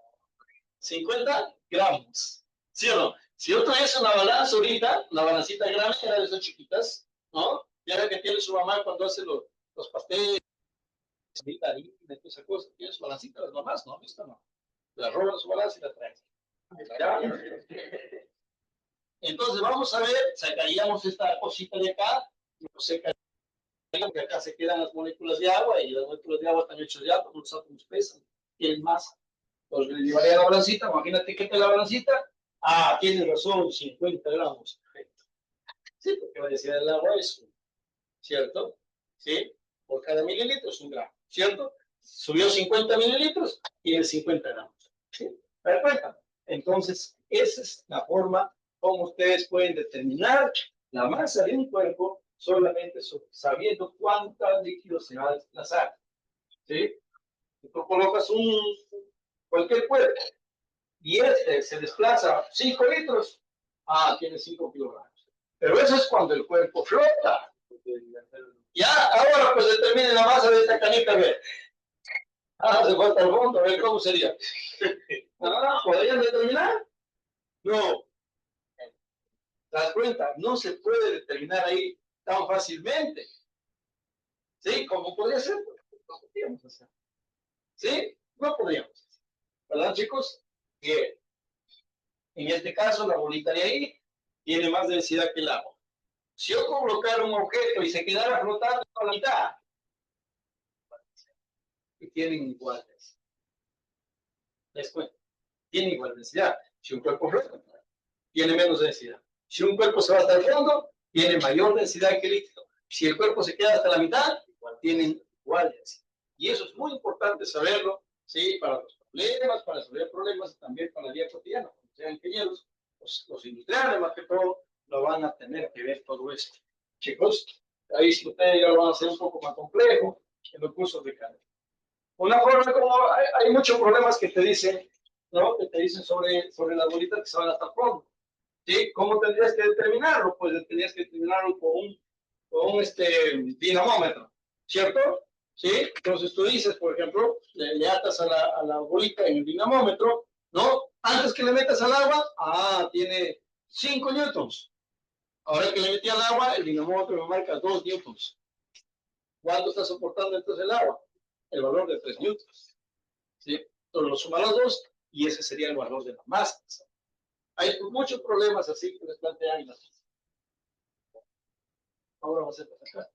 gramos. ¿Sí o no? Si yo tuviese una balanza ahorita, una balancita grande, era de esas chiquitas, ¿no? Ya ve que tiene su mamá cuando hace los pasteles, harina y toda esa cosa, tiene su balancita, las mamás, ¿no? ¿Viste, no? La roban su balanza y la traen. ¿Ya? Entonces vamos a ver, sacaríamos esta cosita de acá, que acá se quedan las moléculas de agua y las moléculas de agua están hechas de agua, los átomos pesan, tienen masa. Entonces le llevaría la balancita, imagínate que te la balancita, tienes razón, 50 gramos. Perfecto. Sí, porque la densidad del agua es 1, ¿cierto? ¿Sí? Por cada mililitro es 1 gramo, ¿cierto? Subió 50 mililitros, tiene 50 gramos. ¿Sí? Perfecto. Entonces, esa es la forma como ustedes pueden determinar la masa de un cuerpo solamente sabiendo cuántos líquidos se va a desplazar. ¿Sí? Si tú colocas cualquier cuerpo y este se desplaza 5 litros, tiene 5 kilogramos. Pero eso es cuando el cuerpo flota. Ya, ahora pues determine la masa de esta canita, a ver. Se falta el fondo, a ver cómo sería. ¿Podrían determinar? No. ¿Te das cuenta? No se puede determinar ahí tan fácilmente. ¿Sí? ¿Cómo podría ser? No podríamos hacer. ¿Sí? No podríamos hacer. ¿Verdad, chicos? Bien. En este caso, la bolita de ahí tiene más densidad que el agua. Si yo colocara un objeto y se quedara flotando a la mitad, y tienen igual densidad. ¿Les cuento? Tiene igual densidad. Si un cuerpo flota, tiene menos densidad. Si un cuerpo se va hasta el fondo, tiene mayor densidad que el líquido. Si el cuerpo se queda hasta la mitad, tienen igual densidad. Y eso es muy importante saberlo, ¿sí? Para los problemas, para resolver problemas y también para la vida cotidiana. Cuando sean ingenieros, los industriales más que todo, lo van a tener que ver todo esto. Chicos, ahí si ustedes ya lo van a hacer un poco más complejo en los cursos de carrera. Una forma como hay muchos problemas que te dicen, ¿no? Que te dicen sobre las bolitas que se van hasta el fondo. ¿Sí? ¿Cómo tendrías que determinarlo? Pues tendrías que determinarlo con un dinamómetro, ¿cierto? ¿Sí? Entonces tú dices, por ejemplo, le atas a la bolita en el dinamómetro, ¿no? Antes que le metas al agua, tiene 5 newtons. Ahora que le metí al agua, el dinamómetro me marca 2 newtons. ¿Cuánto está soportando entonces el agua? El valor de 3 newtons. ¿Sí? Entonces lo suman los dos y ese sería el valor de la masa. Hay muchos problemas así que les plantean las cosas. Ahora vamos a empezar acá.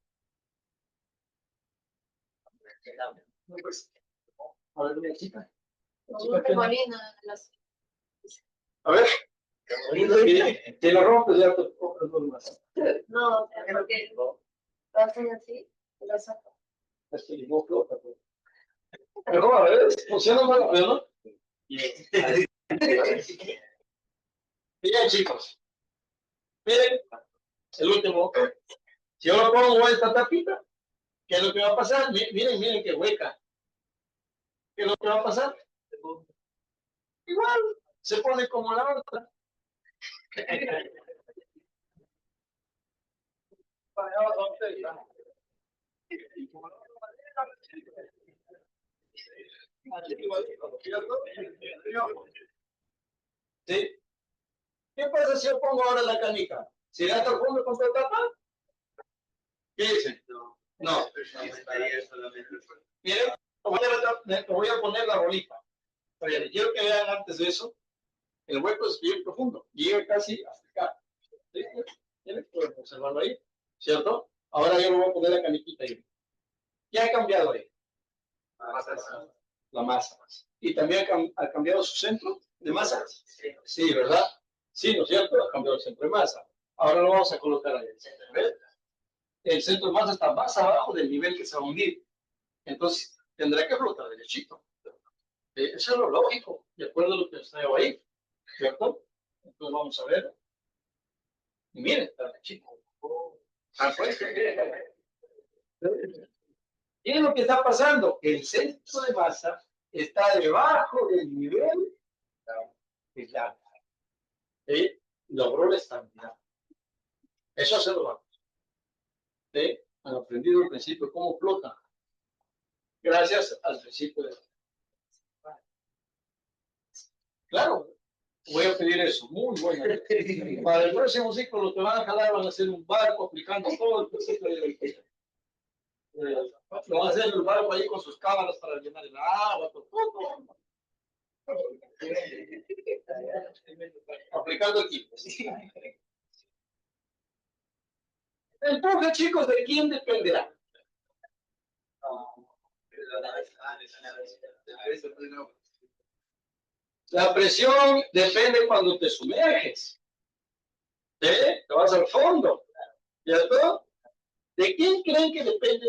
Pues, a ver, una chica. A ver. Te lo rompes, ya te compras dos más. No, porque lo hacen así, lo saco. Es que limón flota, pues. Pero a ver, funciona más rápido, ¿no? Bien, chicos. Miren, el último. Si yo lo pongo esta tapita, ¿qué es lo que va a pasar? Miren qué hueca. ¿Qué es lo que va a pasar? Igual, se pone como la otra. ¿Sí? ¿Qué pasa si yo pongo ahora la canica? ¿Se da hasta el fondo con su tapa? ¿Qué dicen? No. Miren, voy a poner la bolita. Pero quiero que vean antes de eso, el hueco es bien profundo, llega casi hasta acá. ¿Sí? Pueden observarlo ahí, ¿cierto? Ahora yo le voy a poner la caniquita ahí. ¿Qué ha cambiado ahí? La masa. ¿Y también ha cambiado su centro de masa? Sí, ¿verdad? Sí, ¿no es cierto? Ha cambiado el centro de masa. Ahora lo vamos a colocar ahí. ¿Ves? El centro de masa está más abajo del nivel que se va a hundir. Entonces, tendrá que flotar derechito. Eso es lo lógico, de acuerdo a lo que os traigo ahí. ¿Cierto? Entonces vamos a ver. Y miren, está derechito. Miren lo que está pasando. El centro de masa está debajo del nivel del agua. ¿Sí? Logró la estabilidad. Eso se lo vamos. ¿Sí? Han aprendido el principio de cómo flota. Gracias al principio de... Claro, Voy a pedir eso, muy bueno. Para el próximo ciclo, lo que van a jalar van a hacer un barco aplicando todo el proceso de lo van a hacer en el barco ahí con sus cámaras para llenar el agua, todo. Aplicando aquí. El empuje, chicos, ¿de quién dependerá? La presión depende cuando te sumerges. Te vas al fondo. ¿Cierto? ¿De quién creen que depende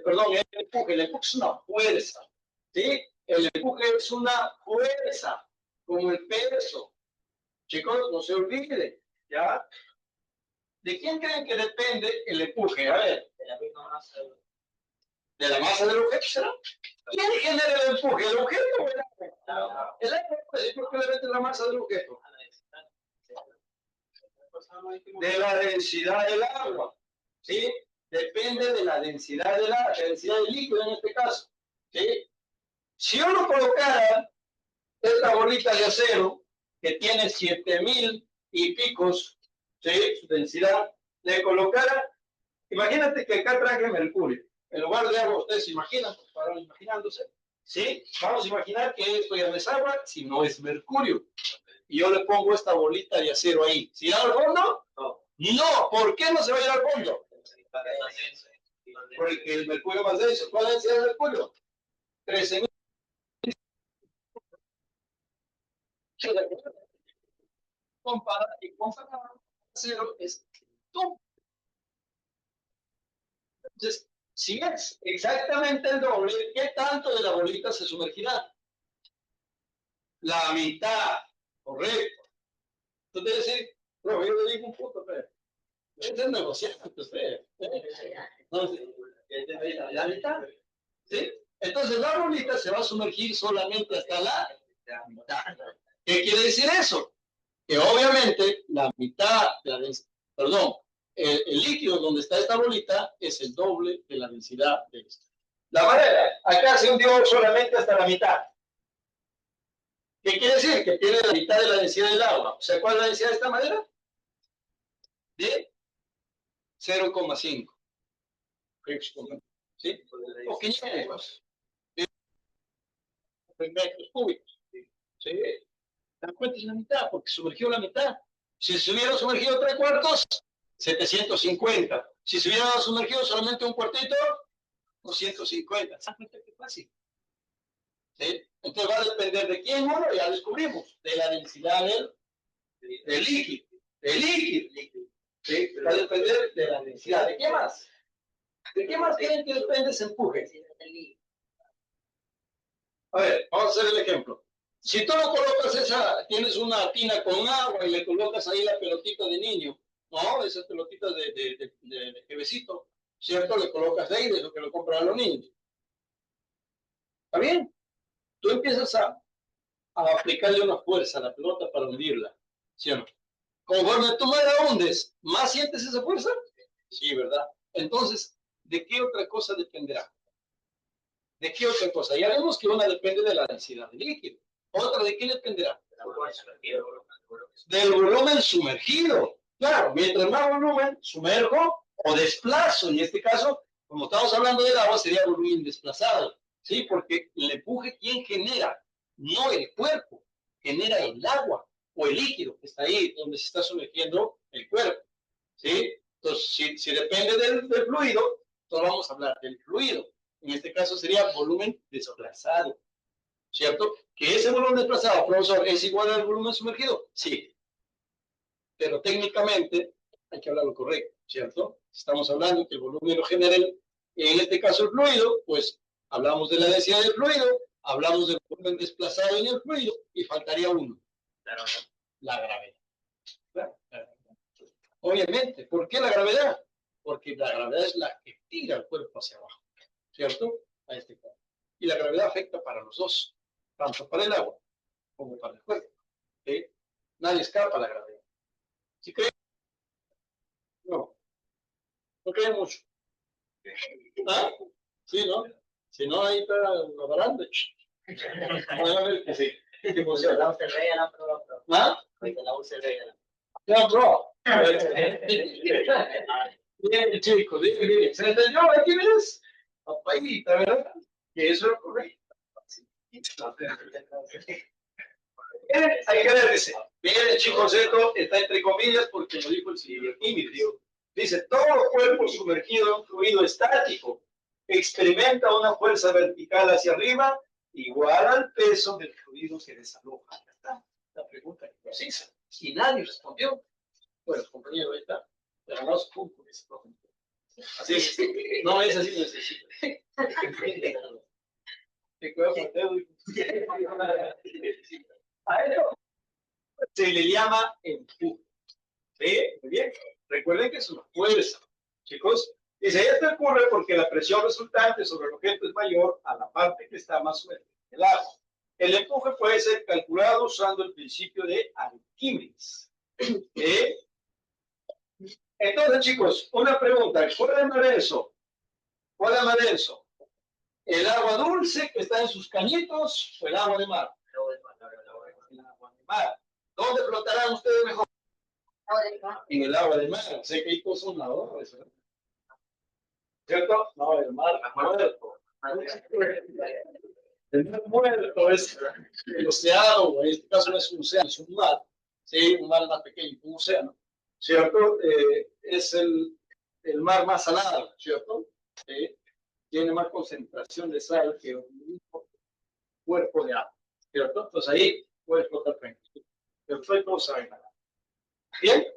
perdón, el empuje? El empuje es una fuerza. ¿Sí? El empuje es una fuerza, como el peso. Chicos, no se olviden. ¿Ya? ¿De quién creen que depende el empuje? A ver. ¿De la masa del objeto será? ¿Quién genera el empuje? ¿El objeto o el agua? El agua, ¿por qué le mete la masa del objeto? De la densidad del agua. ¿Sí? Depende de la densidad densidad del líquido en este caso. ¿Sí? Si uno colocara esta bolita de acero que tiene 7000 y picos, ¿sí? Su densidad, le colocara, imagínate que acá traje mercurio. En lugar de agua, ustedes se imaginan, para imaginándose, ¿sí? Vamos a imaginar que esto ya no es agua, sino es mercurio. Y yo le pongo esta bolita de acero ahí. ¿Se irá al fondo? No. No, ¿por qué no se va a ir al fondo? Porque el mercurio más denso. ¿Cuál es la densidad del mercurio? 13.000. Comparar acero es tú. Entonces, si es exactamente el doble, ¿qué tanto de la bolita se sumergirá? La mitad, correcto. Entonces, decir, no, yo le digo un punto, pero es negociante usted. Entonces, la mitad. ¿Sí? Entonces, la bolita se va a sumergir solamente hasta la mitad. ¿Qué quiere decir eso? Que obviamente la mitad de la densidad, perdón, el líquido donde está esta bolita es el doble de la densidad de esta. La madera, acá se hundió solamente hasta la mitad. ¿Qué quiere decir? Que tiene la mitad de la densidad del agua. O sea, ¿cuál es la densidad de esta madera? De 0,5. ¿Sí? O 500 metros cúbicos. ¿Sí? ¿Te das cuenta? Es la mitad, porque sumergió la mitad. Si se hubiera sumergido 3/4, 750. Si se hubiera sumergido solamente un cuartito, 250. ¿Se dan cuenta qué fácil? ¿Sí? Entonces va a depender de quién uno, ya descubrimos, de la densidad del líquido. Del líquido. ¿Sí? Va a depender de la densidad. ¿De qué más? ¿De qué más creen que depende ese empuje? A ver, vamos a hacer el ejemplo. Si tú lo colocas tienes una tina con agua y le colocas ahí la pelotita de niño, ¿no? Esas pelotitas de jevecito, ¿cierto? Le colocas de ahí, de eso que lo compran los niños. ¿Está bien? Tú empiezas a aplicarle una fuerza a la pelota para hundirla, ¿sí o no? Conforme tú más la hundes, ¿más sientes esa fuerza? Sí, ¿verdad? Entonces, ¿de qué otra cosa dependerá? ¿De qué otra cosa? Ya vemos que una depende de la densidad del líquido. ¿Otra de qué dependerá? Del volumen sumergido. Claro, mientras más volumen sumerjo o desplazo, en este caso, como estamos hablando del agua, sería volumen desplazado. ¿Sí? Porque el empuje, ¿quién genera? No el cuerpo, genera el agua o el líquido que está ahí donde se está sumergiendo el cuerpo. ¿Sí? Entonces, si depende del fluido, entonces vamos a hablar del fluido. En este caso sería volumen desplazado. ¿Cierto? Que ese volumen desplazado, profesor, ¿es igual al volumen sumergido? Sí. Pero técnicamente hay que hablar lo correcto, ¿cierto? Estamos hablando que el volumen lo genera, en este caso el fluido, pues hablamos de la densidad del fluido, hablamos del volumen desplazado en el fluido y faltaría uno. La gravedad. ¿Claro? Obviamente, ¿por qué la gravedad? Porque la gravedad es la que tira el cuerpo hacia abajo, ¿cierto? A este caso. Y la gravedad afecta para los dos, tanto para el agua como para el cuerpo. ¿Sí? Nadie escapa a la gravedad. ¿Sí creen? No, no creen mucho. ¿Ah? Sí, ¿no? Si no, ahí está la baranda. Van a ver que sí. ¿Qué funciona? La usa el rey, la prueba. ¿Ah? Ahorita la usa el rey. Ya, bro. Bien, chicos, bien, bien. ¿Se entendió? Aquí ves, papaita, ¿verdad? Que eso es correcto. Hay que ver, dice. Bien, chicos, esto está entre comillas porque lo dijo el señor Químico. Dice, todo cuerpo sumergido en fluido estático experimenta una fuerza vertical hacia arriba igual al peso del fluido que desaloja. Acá está la pregunta que nos hizo. Y nadie respondió. Bueno, compañero, ahí está. Pero no es punto. Así es. No es así, no es así. Te cuido con el dedo. A eso se le llama empuje. ¿Sí? Muy bien. Recuerden que es una fuerza, chicos. Dice, esto ocurre porque la presión resultante sobre el objeto es mayor a la parte que está más suelta del agua. El empuje puede ser calculado usando el principio de Arquímedes. Entonces, chicos, una pregunta. ¿Cuál es más denso? ¿Cuál es más denso? ¿El agua dulce que está en sus cañitos o el agua de mar? El agua de mar. ¿Dónde flotarán ustedes mejor? En el agua de mar. Sé que hay cosas nadadores, ¿verdad? ¿Cierto? No, el mar muerto. El mar muerto es el océano, en este caso no es un océano, es un mar. Sí, un mar más pequeño, un océano. ¿Cierto? Es el mar más salado, ¿cierto? Tiene más concentración de sal que un cuerpo de agua, ¿cierto? Entonces ahí puedes flotar tranquilo. Perfecto, no saben nada. Bien.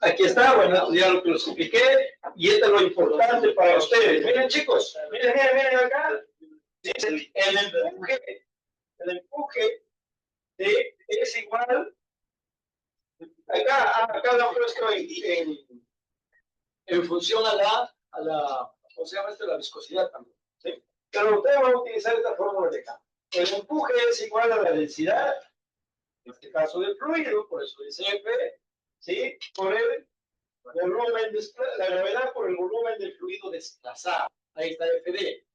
Aquí está, bueno, ya lo que los expliqué, y esto es lo importante para ustedes. Miren, chicos, miren acá. Dice, el empuje es igual. Acá lo he puesto en función a la, ¿cómo se llama esto? La viscosidad también. ¿Sí? Pero ustedes van a utilizar esta fórmula de acá. El empuje es igual a la densidad, en este caso del fluido, por eso dice F, ¿sí? Por el volumen, la gravedad por el volumen del fluido desplazado. Ahí está FD.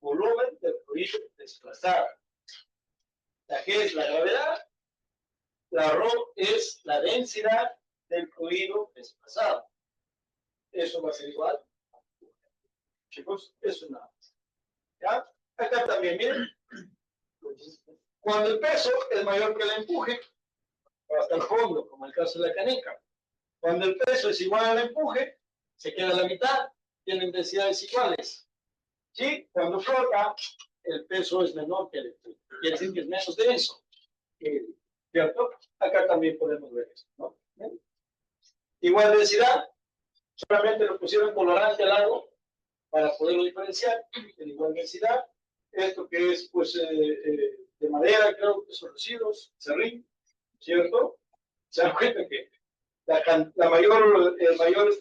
Volumen del fluido desplazado. La G es la gravedad. La ρ es la densidad del fluido desplazado. Eso va a ser igual. Chicos, eso es nada más. ¿Ya? Acá también, miren. Cuando el peso es mayor que el empuje, hasta el fondo, como el caso de la caneca. Cuando el peso es igual al empuje, se queda a la mitad, tienen densidades iguales. ¿Sí? Cuando flota, el peso es menor que el empuje. Quiere decir que es menos denso. ¿Cierto? Acá también podemos ver eso, ¿no? Igual densidad, solamente lo pusieron colorante al lado para poderlo diferenciar. En igual densidad, esto que es, pues, de madera, creo que son residuos, serrín, ¿cierto? Se dan cuenta que el mayor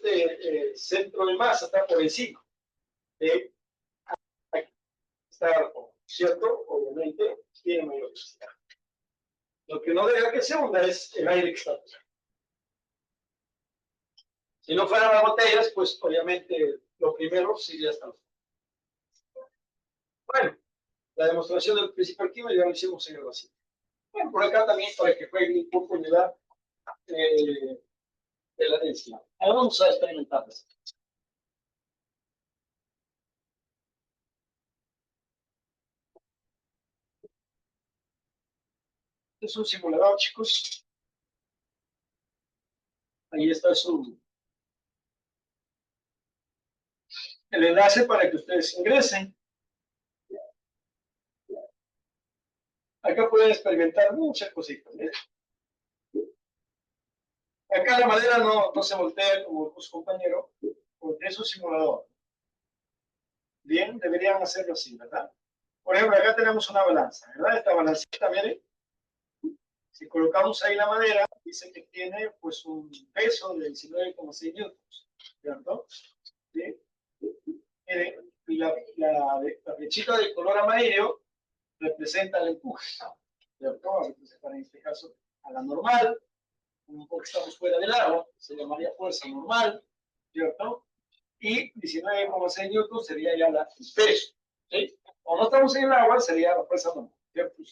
centro de masa está por encima. Está, ¿cierto? Obviamente tiene mayor densidad. Lo que no deja que se hunda es el aire que está pasando. Si no fueran las botellas, pues obviamente lo primero sería hasta los. Bueno, la demostración del principio químico ya lo hicimos en el vacío. Bueno, por acá también para que juegue un poco de la densidad. Ahora vamos a experimentar. Es un simulador, chicos. Ahí está el enlace para que ustedes ingresen. Acá pueden experimentar muchas cositas. Acá la madera no se voltea como su compañero, porque es un simulador. Bien, deberían hacerlo así, ¿verdad? Por ejemplo, acá tenemos una balanza, ¿verdad? Esta balancita, miren. Si colocamos ahí la madera, dice que tiene pues un peso de 19,6 newtons, ¿cierto? ¿Sí? Miren, y la flechita de color amarillo representa el empuje, ¿cierto? Va a representar en este caso a la normal, porque estamos fuera del agua, se llamaría fuerza normal, ¿cierto? Y 19,6 newtons sería ya el peso, ¿sí? O no estamos en el agua, sería la fuerza normal, ¿cierto?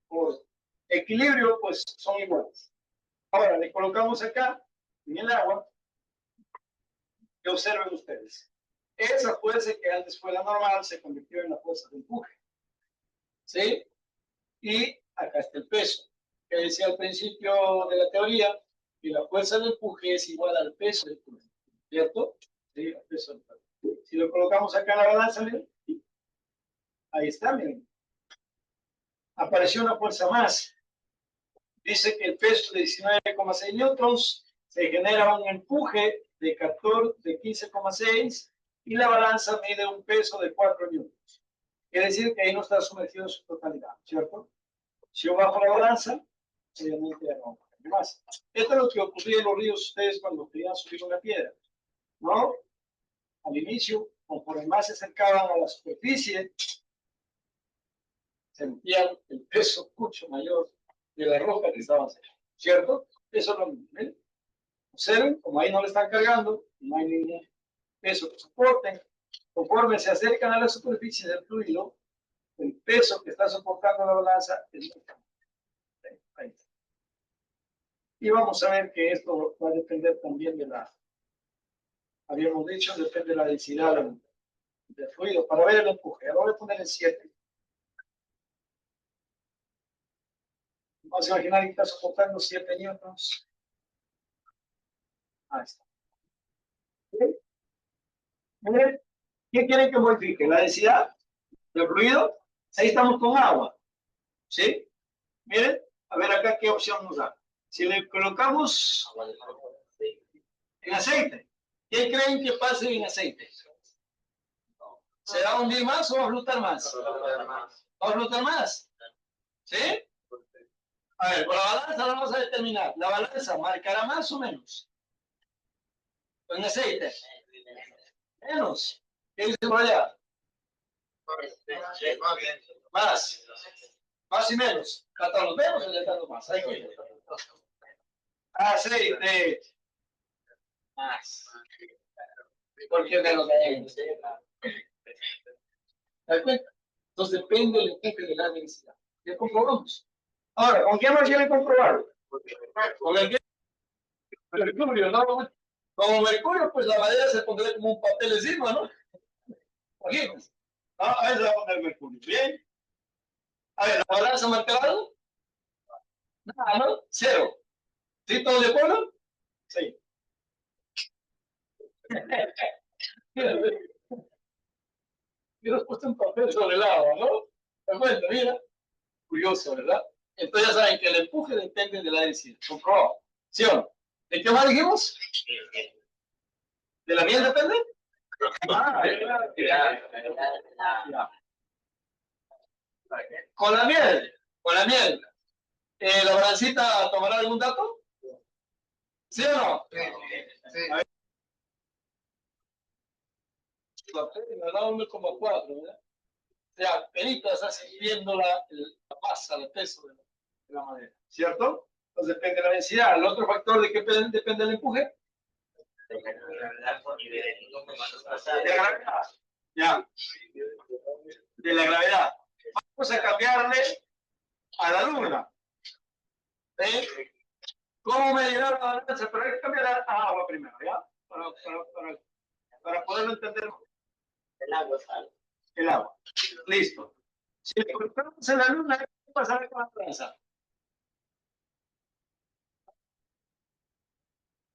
Por Equilibrio, pues son iguales. Ahora le colocamos acá, en el agua, y observen ustedes. Esa fuerza que antes fue la normal se convirtió en la fuerza de empuje. ¿Sí? Y acá está el peso. Que decía al principio de la teoría que la fuerza de empuje es igual al peso del empuje. ¿Cierto? Sí, al peso del empuje. Si lo colocamos acá en la balanza, miren, ahí está, miren. Apareció una fuerza más. Dice que el peso de 19,6 newtons se genera un empuje de 15,6 y la balanza mide un peso de 4 newtons. Quiere decir que ahí no está sumergido en su totalidad, ¿cierto? Si yo bajo la balanza, obviamente ya no más. Esto es lo que ocurría en los ríos ustedes cuando querían subir una piedra, ¿no? Al inicio, conforme más se acercaban a la superficie, sentían el peso mucho mayor de la roca que estaban cerca, ¿cierto? Eso es lo mismo. ¿Ven? Observen, como ahí no le están cargando, no hay ningún peso que soporten. Conforme se acercan a la superficie del fluido, el peso que está soportando la balanza es muy grande. Ahí está. Y vamos a ver que esto va a depender también de la, habíamos dicho, depende de la densidad del fluido. Para ver el empuje, ahora voy a poner el 7. Vamos a imaginar que está soportando 7 newtons. Ahí está. Miren, ¿qué quieren que modifique? ¿La densidad del fluido? Ahí estamos con agua. ¿Sí? Miren, a ver acá qué opción nos da. Si le colocamos en aceite, ¿qué creen que pase en aceite? ¿Se va a hundir más o va a flotar más? ¿Va a flotar más? ¿Sí? A ver, con la balanza la vamos a determinar. La balanza marcará más o menos. En aceite. Menos. ¿Qué dice por allá? Más. Más y menos. Hasta los menos se le está dando más. Hay que aceite. Más. ¿Por qué menos? ¿Te das cuenta? Entonces depende del empuje de la densidad. ¿Ya comprobamos? Ahora, ¿con qué más quieren comprobarlo? Con el mercurio, ¿no? Como mercurio, pues la madera se pondría como un papel encima, ¿no? Imagínense. Ah, ahí se va a poner mercurio. Bien. A ver, ¿la balanza marca algo? Nada, ¿no? Cero. ¿Sí? ¿Todos de acuerdo? Sí. Hubieras puesto un papel sobre el agua, ¿no? Te cuento, mira. Curioso, ¿verdad? Entonces ya saben que el empuje depende de la densidad. ¿Comprobado? ¿Sí o no? ¿De qué más dijimos? ¿De la miel depende? Ah, ya. Con la miel, con la miel. ¿La balancita tomará algún dato? ¿Sí o no? Sí. A ver. Me da 1,4, ¿verdad? O sea, perito está sintiendo la masa, el peso de la madera, ¿cierto? Entonces depende de la densidad. El otro factor de qué depende el empuje. De la gravedad. Ya. De la gravedad. Vamos a cambiarle a la luna. ¿Eh? ¿Cómo medirá la balanza? Pero hay que cambiar a agua primero, ¿ya? Para poderlo entender. El agua sale. El agua. Listo. Si le colocamos en la luna, ¿qué pasará con la balanza?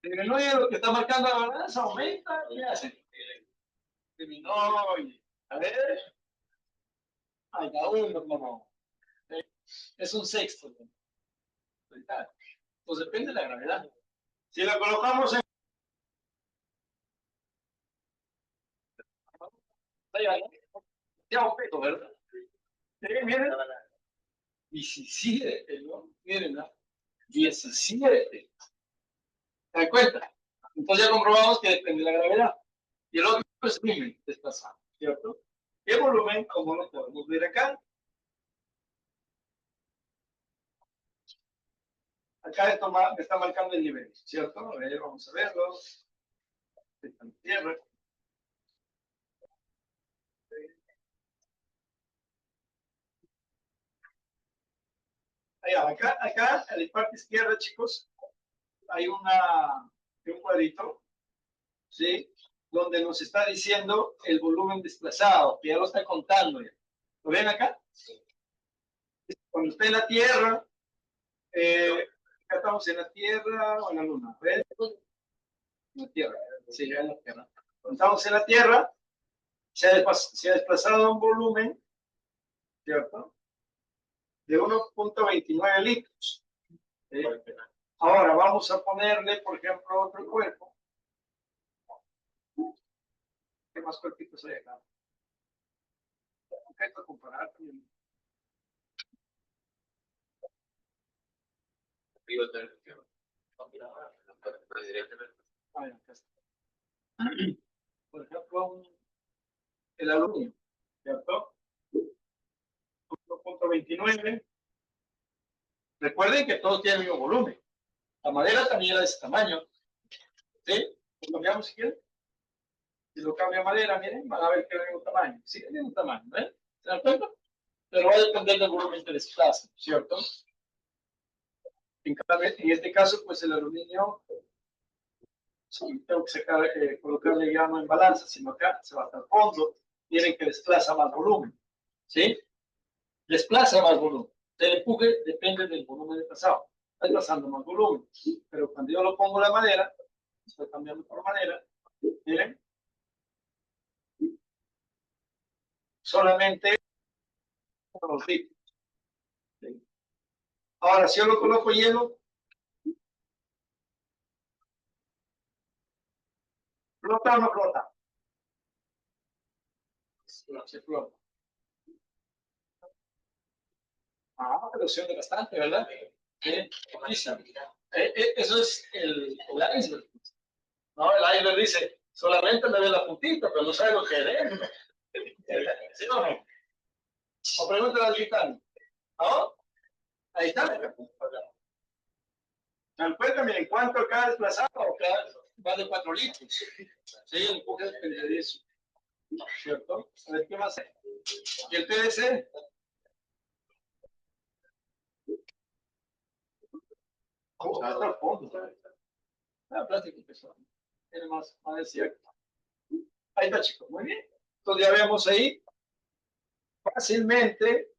Disminuye lo que está marcando la balanza, aumenta, ¿qué hace? Disminuye. A ver. Ay, cada uno como. Es un sexto. ¿No? Pues depende de la gravedad. Si la colocamos en. Ya un peso, ¿verdad? Miren. 17, ¿no? Miren, ¿no? 17. ¿Se dan cuenta? Entonces ya comprobamos que depende de la gravedad. Y el otro es volumen desplazado, ¿cierto? ¿Qué volumen? Como lo podemos ver acá. Acá esto me está marcando el nivel, ¿cierto? A ver, vamos a verlo. Tierra. Allá, Acá, en la parte izquierda, chicos, hay un cuadrito, ¿sí? Donde nos está diciendo el volumen desplazado, que ya lo está contando. Ya. ¿Lo ven acá? Sí. Cuando está en la Tierra, acá estamos en la Tierra o en la Luna. ¿Ven? En la Tierra, sí, ya en la Tierra. Cuando estamos en la Tierra, se ha desplazado un volumen, ¿cierto? De 1.29 litros. ¿Sí? Ahora vamos a ponerle, por ejemplo, otro cuerpo. ¿Qué más cuerpitos hay acá? Hay que comparar también. Por ejemplo, el aluminio, ¿cierto? 1.29. Recuerden que todos tienen el mismo volumen. La madera también era de ese tamaño. ¿Sí? ¿Lo cambiamos si quieren? Si lo cambia a madera, miren, van a ver que es el mismo tamaño. Sí, es el mismo tamaño, ¿eh? ¿Se dan cuenta? Pero va a depender del volumen que desplaza, ¿cierto? En este caso, pues el aluminio, sí, tengo que sacar, colocarle ya no en balanza, sino acá se va hasta el fondo. Miren que desplaza más volumen, ¿sí? Desplaza más volumen. El empuje depende del volumen desplazado. Está desplazando más volumen. Pero cuando yo lo pongo la madera, estoy cambiando por madera, miren, solamente los ritmos. ¿Sí? Ahora, si yo lo coloco hielo, ¿flota o no flota? No, se flota. Ah, pero se hunde bastante, ¿verdad? Eso es el iceberg. No, el iceberg dice, solamente me ve la puntita, pero no sabe lo que es. ¿Sí o no? O pregúntale al gitano. ¿No? Ahí está. ¿Se dan cuenta? Miren, ¿cuánto cada desplazado? Va de 4 litros. Sí, el empuje depende de eso. ¿Cierto? A ver, ¿qué más hay? ¿Y el PVC? Hasta el fondo. La plástico pesado. Tiene más de cierto. Ahí está, chicos. Muy bien. Entonces ya vemos ahí. Fácilmente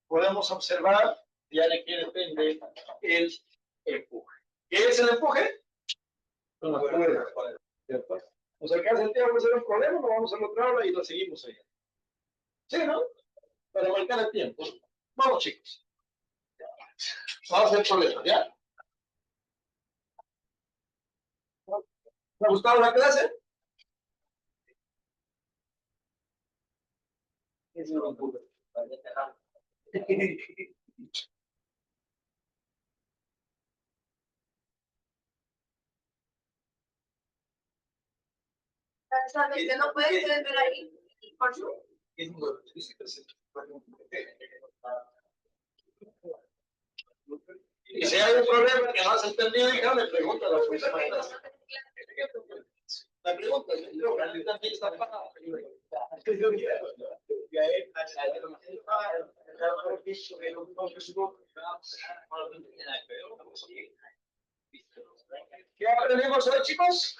podemos observar ya de qué depende el empuje. ¿Qué es el empuje? ¿Cierto? Nos alcanza el tiempo, puede ser un problema, nos vamos al otro lado y lo seguimos ahí. ¿Sí, no? Para marcar el tiempo. Vamos, chicos. Vamos a hacer problemas, ¿ya? ¿Me ha gustado la clase? Es un empuje. ¿Sabes que no puedes ver ahí? Por Zoom. Y si hay un problema que no has entendido, hija, me pregunta la próxima vez. La pregunta, yo también está parada. ¿Qué aprendimos hoy, chicos?